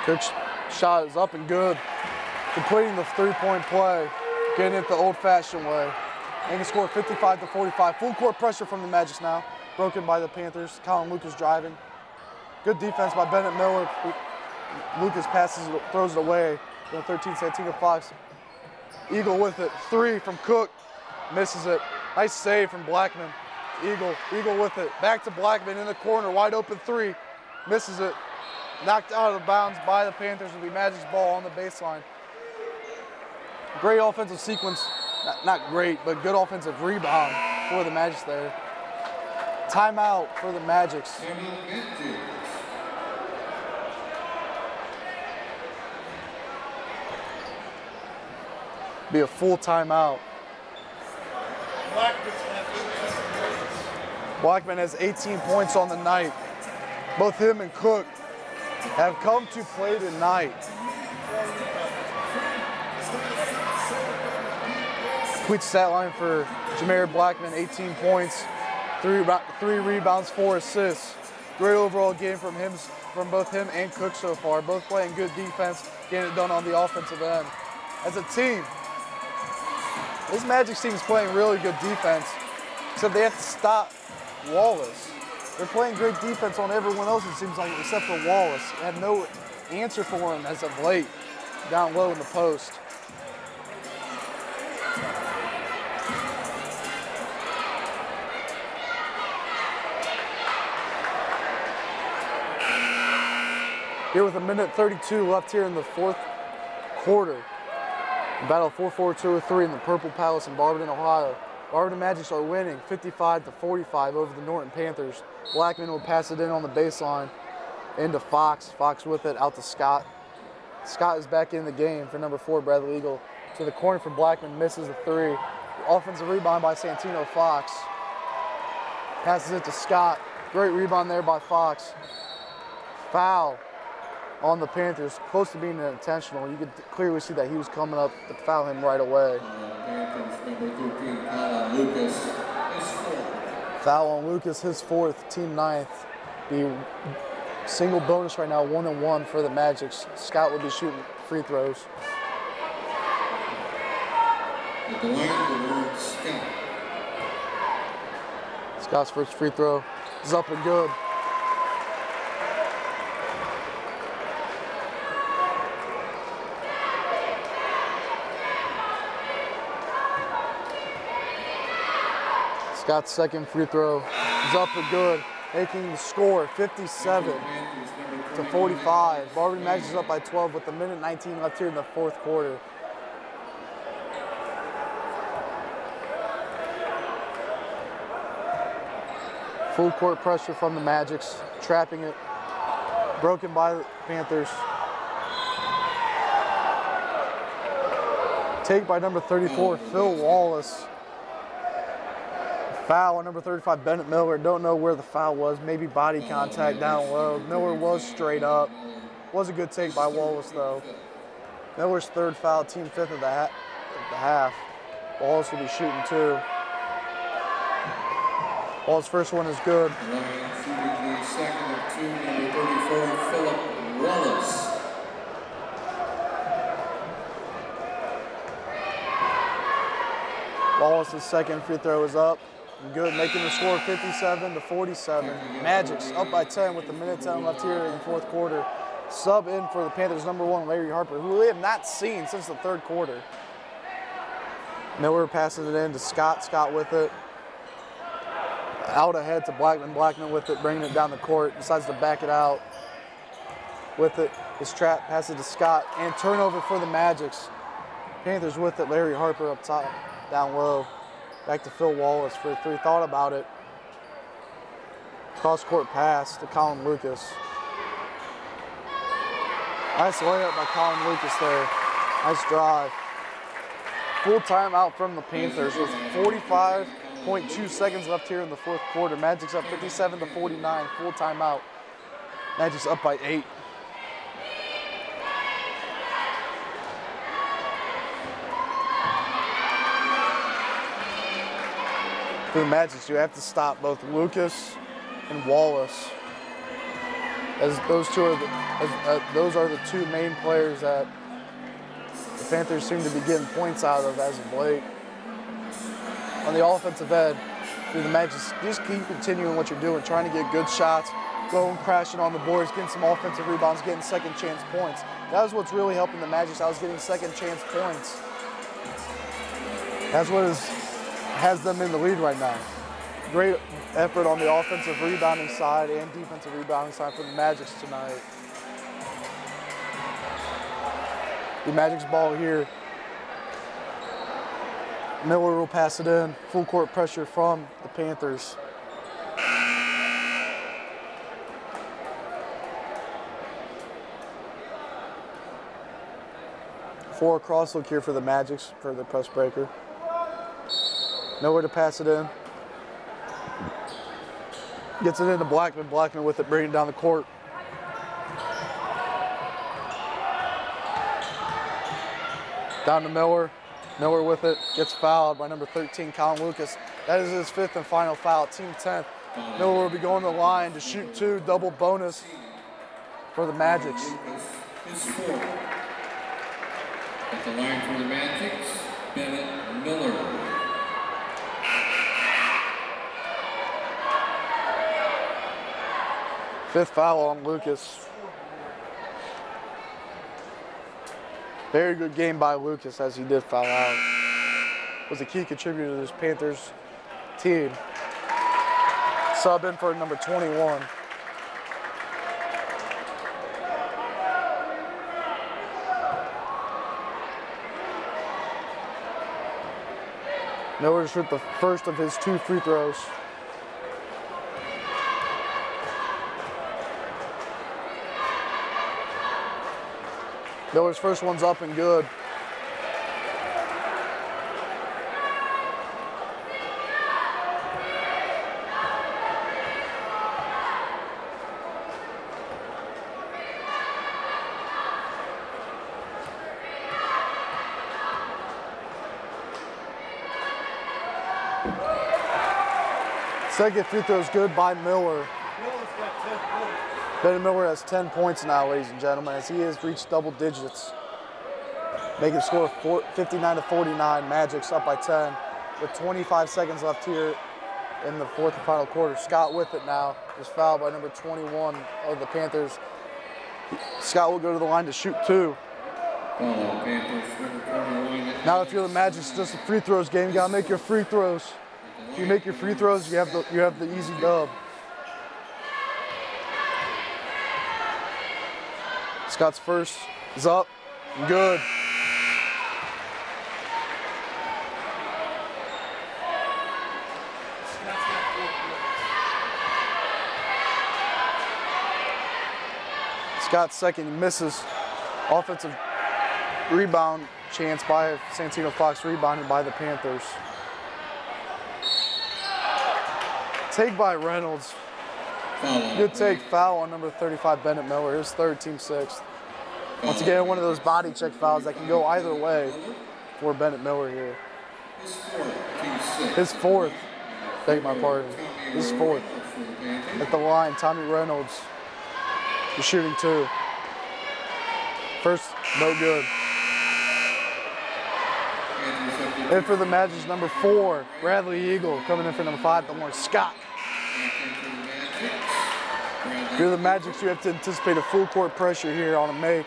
Cook's shot is up and good. Completing the three-point play, getting it the old-fashioned way. They can score 55-45. Full court pressure from the Magic now. Broken by the Panthers. Colin Lucas driving. Good defense by Bennett Miller. Lucas passes, throws it away. 13, Santina Fox. Eagle with it. Three from Cook. Misses it. Nice save from Blackman. Eagle with it. Back to Blackman in the corner. Wide open three. Misses it. Knocked out of bounds by the Panthers. Will be Magic's ball on the baseline. Great offensive sequence. Not great, but good offensive rebound for the Magic there. Timeout for the Magics. Be a full timeout. Blackman has 18 points on the night. Both him and Cook have come to play tonight. Quick stat line for Jameer Blackman, 18 points, three rebounds, 4 assists. Great overall game from both him and Cook so far. Both playing good defense, getting it done on the offensive end. As a team, this Magic team is playing really good defense, except they have to stop Wallace. They're playing great defense on everyone else, it seems like, except for Wallace. They have no answer for him as of late, down low in the post. Here with 1:32 left here in the fourth quarter. Battle 4-4-2-3 in the Purple Palace in Barberton, Ohio. Barberton Magics are winning 55-45 over the Norton Panthers. Blackman will pass it in on the baseline into Fox. Fox with it out to Scott. Scott is back in the game for number 4, Bradley Eagle. To the corner for Blackman, misses the three. Offensive rebound by Santino Fox. Passes it to Scott. Great rebound there by Fox. Foul on the Panthers, close to being intentional. You could clearly see that he was coming up to foul him right away. Panthers number 13, Colin Lucas, his fourth. Foul on Lucas, his fourth, team ninth. The single bonus right now, 1-1 for the Magic. Scott will be shooting free throws. At the line, the word Scott. Scott's first free throw is up and good. Scott's second free throw is up and good, making the score 57-45. Barberton Magic is up by 12 with 1:19 left here in the fourth quarter. Full court pressure from the Magics, trapping it, broken by the Panthers. Take by number 34, Phil Wallace. Foul on number 35, Bennett Miller. Don't know where the foul was. Maybe body contact down low. Miller was straight up. Was a good take by Wallace, though. Miller's third foul, team fifth of the half. Wallace will be shooting two. Wallace's first one is good. Shooting the second of two, number 34, Philip Wallace. Wallace's second free throw is up. Good, making the score 57-47. Magic's up by 10 with 1:10 left here in the fourth quarter. Sub in for the Panthers, number 1, Larry Harper, who we have not seen since the third quarter. Miller passes it in to Scott. Scott with it. Out ahead to Blackman. Blackman with it, bringing it down the court. Decides to back it out with it. His trap passes to Scott. And turnover for the Magics. Panthers with it. Larry Harper up top, down low. Back to Phil Wallace for three. Thought about it. Cross-court pass to Colin Lucas. Nice layup by Colin Lucas there. Nice drive. Full timeout from the Panthers with 45.2 seconds left here in the fourth quarter. Magic's up 57-49. Full timeout. Magic's up by 8. For the Magic, you have to stop both Lucas and Wallace, as those are the two main players that the Panthers seem to be getting points out of as of late. On the offensive end, for the Magic, just keep continuing what you're doing, trying to get good shots, going crashing on the boards, getting some offensive rebounds, getting second chance points. That was what's really helping the Magic. I was getting second chance points. That's what has them in the lead right now. Great effort on the offensive rebounding side and defensive rebounding side for the Magic tonight. The Magic's ball here. Miller will pass it in. Full court pressure from the Panthers. Four cross look here for the Magics for the press breaker. Nowhere to pass it in. Gets it into Blackman. Blackman with it, bringing it down the court. Down to Miller. Miller with it. Gets fouled by number 13, Colin Lucas. That is his fifth and final foul, team 10th. Miller will be going to the line to shoot two, double bonus for the Magics. At the line for the Magics, Bennett Miller. Fifth foul on Lucas. Very good game by Lucas as he did foul out. Was a key contributor to this Panthers team. Sub in for number 21. Miller's hit the first of his two free throws. Miller's first one's up and good. Second free throw is good by Miller. Bennett Miller has 10 points now, ladies and gentlemen, as he has reached double digits. Making the score 59-49. Magic's up by 10 with 25 seconds left here in the fourth and final quarter. Scott with it now is fouled by number 21 of the Panthers. Scott will go to the line to shoot 2. Now if you're the Magic, it's just a free throws game. You gotta make your free throws. If you make your free throws, you have the easy dub. Scott's first is up, good. Scott's second, he misses. Offensive rebound chance by Santino Fox, rebounded by the Panthers. Take by Reynolds. Good take, foul on number 35, Bennett Miller, his third, team sixth. Once again, one of those body check fouls that can go either way for Bennett Miller here. His fourth, beg my pardon, his fourth. At the line, Tommy Reynolds is shooting 2. First, no good. And for the Magic's number 4, Bradley Eagle, coming in for number 5, Delmore Scott. If you're the Magic, you have to anticipate a full court pressure here on a make.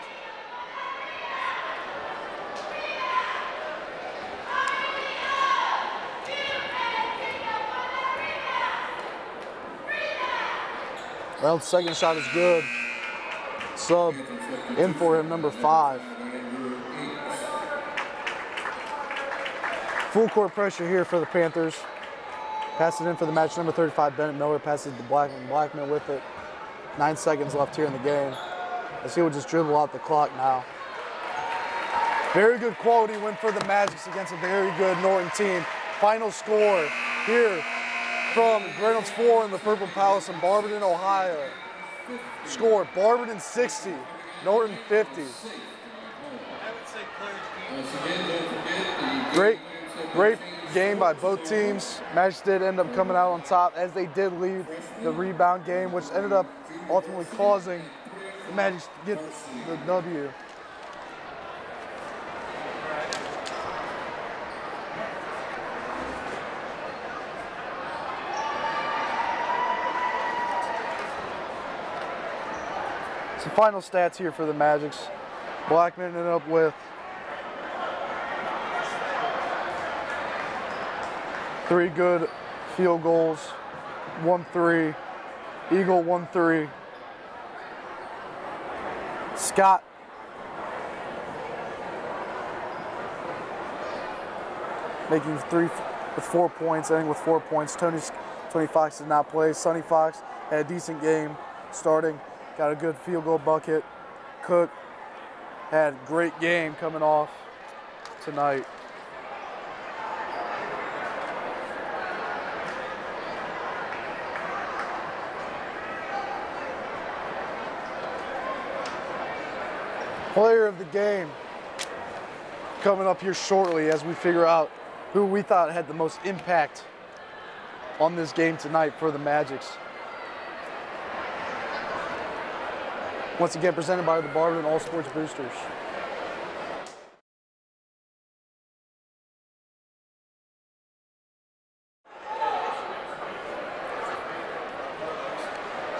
Well, the second shot is good. Sub in for him, number 5. Full court pressure here for the Panthers. Pass it in for the Magic, number 35, Bennett Miller. Passes to Blackman. Blackman with it. 9 seconds left here in the game. As he will just dribble out the clock now. Very good quality win for the Magic against a very good Norton team. Final score here from Reynolds 4 in the Purple Palace in Barberton, Ohio. Score, Barberton 60, Norton 50. Great game by both teams. Magic did end up coming out on top as they did lead the rebound game, which ended up ultimately causing the Magic to get the W. Some final stats here for the Magic. Blackman ended up with 3 good field goals, 1 3. Eagle 1 3. Scott making 3 with 4 points, ending with 4 points. Tony Fox did not play. Sonny Fox had a decent game starting. Got a good field goal bucket. Cook had a great game coming off tonight. Player of the game coming up here shortly as we figure out who we thought had the most impact on this game tonight for the Magic. Once again, presented by the Barberton All Sports Boosters.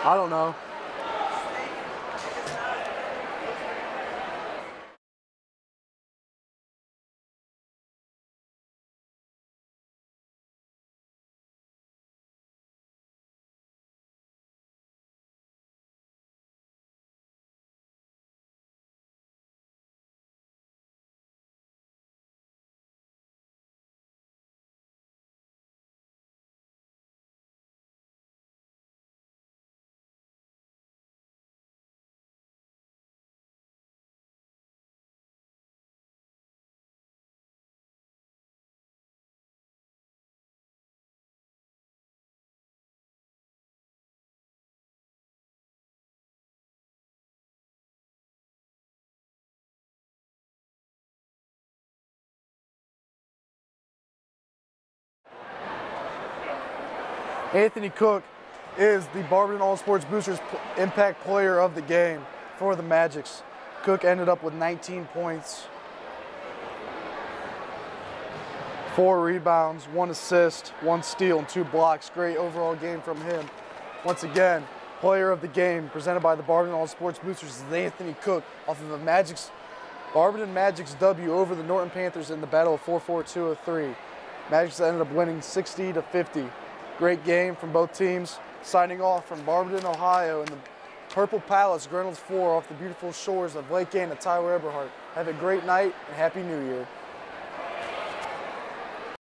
I don't know. Anthony Cook is the Barberton All Sports Boosters Impact Player of the Game for the Magics. Cook ended up with 19 points, 4 rebounds, 1 assist, 1 steal, and 2 blocks. Great overall game from him. Once again, Player of the Game presented by the Barberton All Sports Boosters is Anthony Cook off of the Barberton Magic's W over the Norton Panthers in the Battle of 4-4-2-3. Magics ended up winning 60-50. Great game from both teams. Signing off from Barberton, Ohio in the Purple Palace, Reynolds 4 off the beautiful shores of Lake Anna, Tyler Eberhardt. Have a great night and Happy New Year.